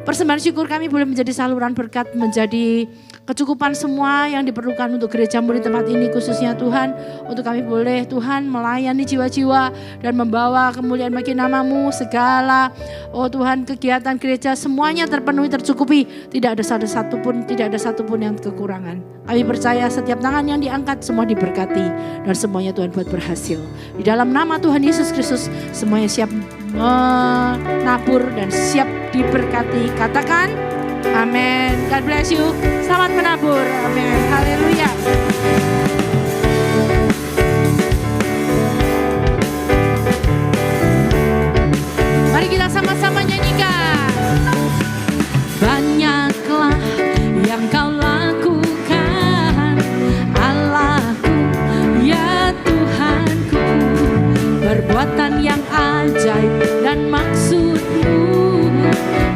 persembahan syukur kami boleh menjadi saluran berkat, menjadi kecukupan semua yang diperlukan untuk gereja-Mu di tempat ini khususnya Tuhan. Untuk kami boleh Tuhan melayani jiwa-jiwa dan membawa kemuliaan bagi nama-Mu. Segala Tuhan kegiatan gereja semuanya terpenuhi, tercukupi. Tidak ada satupun yang kekurangan. Kami percaya setiap tangan yang diangkat semua diberkati dan semuanya Tuhan buat berhasil. Di dalam nama Tuhan Yesus Kristus semuanya siap menabur dan siap diberkati. Katakan amin. God bless you. Selamat menabur. Amin. Haleluya. Mari kita sama-sama nyanyikan. Banyaklah yang Kau lakukan, Allahku, ya Tuhanku. Perbuatan yang ajaib dan maksud-Mu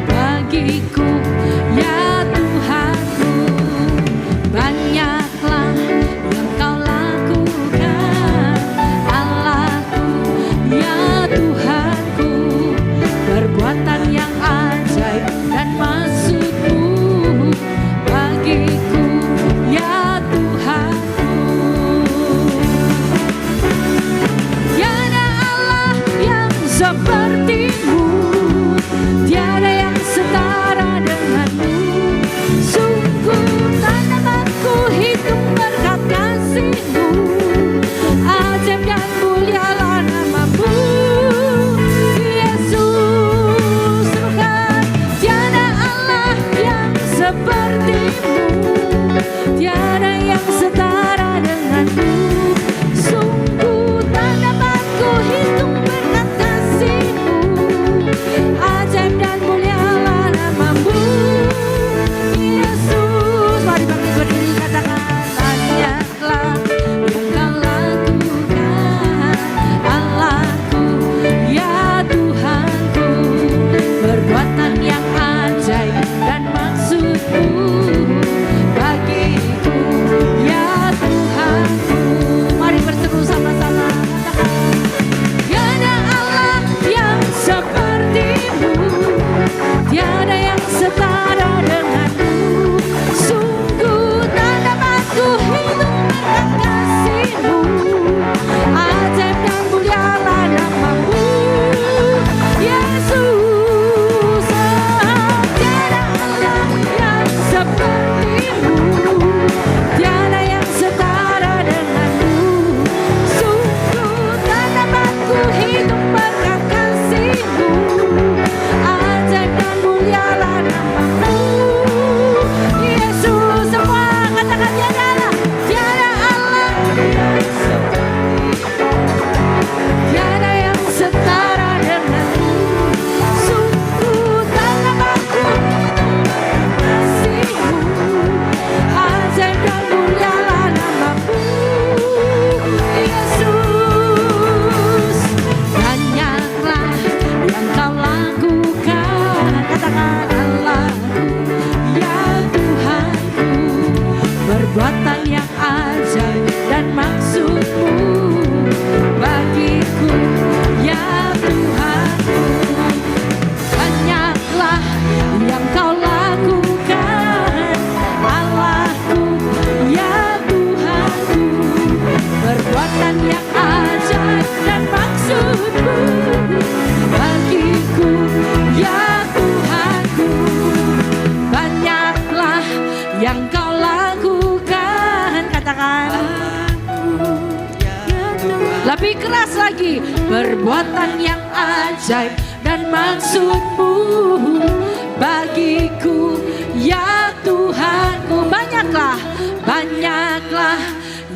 bagiku, ya Tuhanku. perbuatan yang ajaib dan maksud-Mu bagiku, ya Tuhanku. Banyaklah yang Kau lakukan, Allahku, ya Tuhanku. Perbuatan yang ajaib dan maksud-Mu bagiku, ya Tuhanku. Banyaklah yang Kau lakukan, katakan. Lebih keras lagi, perbuatan yang ajaib dan maksud-Mu bagiku, ya Tuhanku. Banyaklah, banyaklah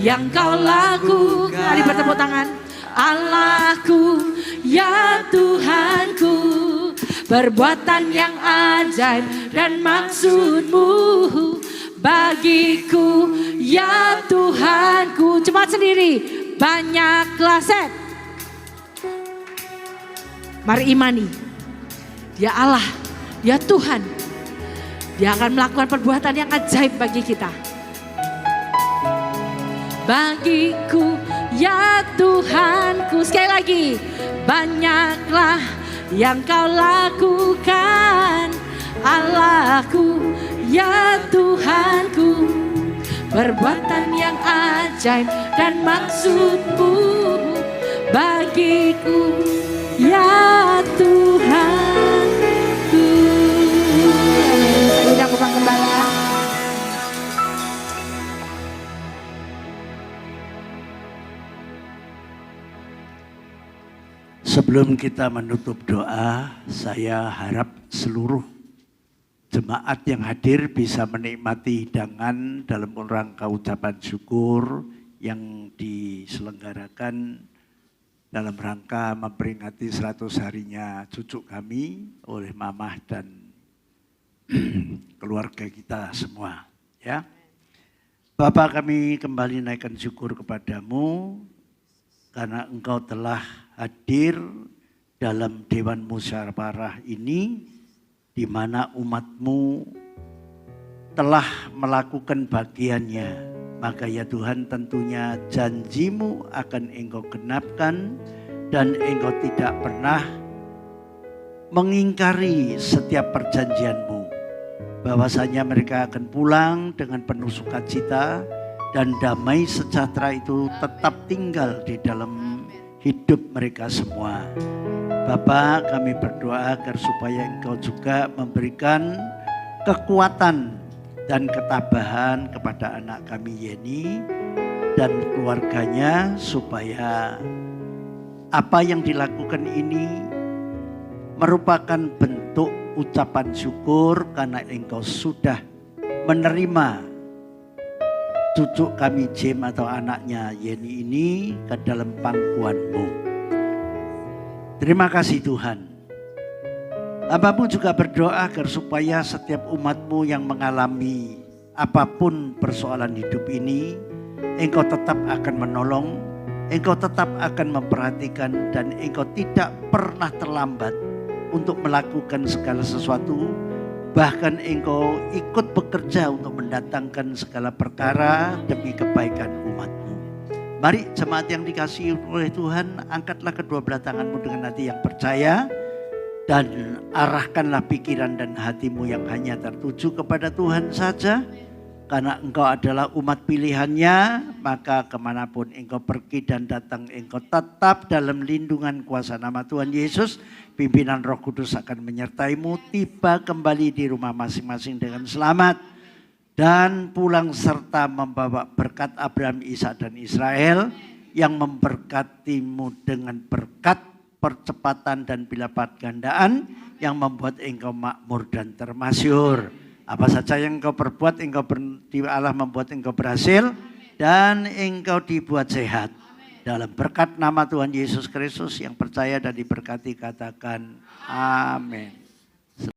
yang Kau lakukan. Mari bertepuk tangan. Allahku, ya Tuhanku. Perbuatan yang ajaib dan maksud-Mu bagiku, ya Tuhanku. Cepat sendiri, banyaklah set. Mari imani, Dia Allah, Dia Tuhan. Dia akan melakukan perbuatan yang ajaib bagi kita. Bagiku, ya Tuhanku. Sekali lagi, banyaklah yang Kau lakukan, Allahku, ya Tuhanku. Perbuatan yang ajaib dan maksud-Mu bagiku, ya Tuhanku. Kita pulang kembali. Sebelum kita menutup doa, saya harap seluruh jemaat yang hadir bisa menikmati hidangan dalam rangka ucapan syukur yang diselenggarakan dalam rangka memperingati 100 harinya cucu kami oleh mamah dan keluarga kita semua. Ya, Bapak, kami kembali naikkan syukur kepadamu karena Engkau telah hadir dalam Dewan Musyawarah ini, di mana umat-Mu telah melakukan bagiannya. Maka ya Tuhan, tentunya janji-Mu akan Engkau genapkan dan Engkau tidak pernah mengingkari setiap perjanjian-Mu. Bahwasanya mereka akan pulang dengan penuh sukacita dan damai sejahtera itu tetap tinggal di dalam hidup mereka semua. Bapa, kami berdoa agar supaya Engkau juga memberikan kekuatan dan ketabahan kepada anak kami Yeni dan keluarganya, supaya apa yang dilakukan ini merupakan bentuk ucapan syukur karena Engkau sudah menerima cucu kami Jim atau anaknya Yeni ini ke dalam pangkuan-Mu. Terima kasih Tuhan. Hamba-Mu juga berdoa agar supaya setiap umat-Mu yang mengalami apapun persoalan hidup ini, Engkau tetap akan menolong, Engkau tetap akan memperhatikan, dan Engkau tidak pernah terlambat untuk melakukan segala sesuatu. Bahkan Engkau ikut bekerja untuk mendatangkan segala perkara demi kebaikan umat-Mu. Mari jemaat yang dikasihi oleh Tuhan, angkatlah kedua belah tangan-Mu dengan hati yang percaya. Dan arahkanlah pikiran dan hatimu yang hanya tertuju kepada Tuhan saja. Karena Engkau adalah umat pilihannya, maka kemanapun Engkau pergi dan datang, Engkau tetap dalam lindungan kuasa nama Tuhan Yesus. Pimpinan Roh Kudus akan menyertaimu, tiba kembali di rumah masing-masing dengan selamat, dan pulang serta membawa berkat Abraham, Ishak dan Israel yang memberkatimu dengan berkat percepatan dan bilipat gandaan yang membuat engkau makmur dan termasyhur. Apa saja yang engkau perbuat, Allah membuat engkau berhasil dan engkau dibuat sehat. Dalam berkat nama Tuhan Yesus Kristus yang percaya dan diberkati, katakan amin.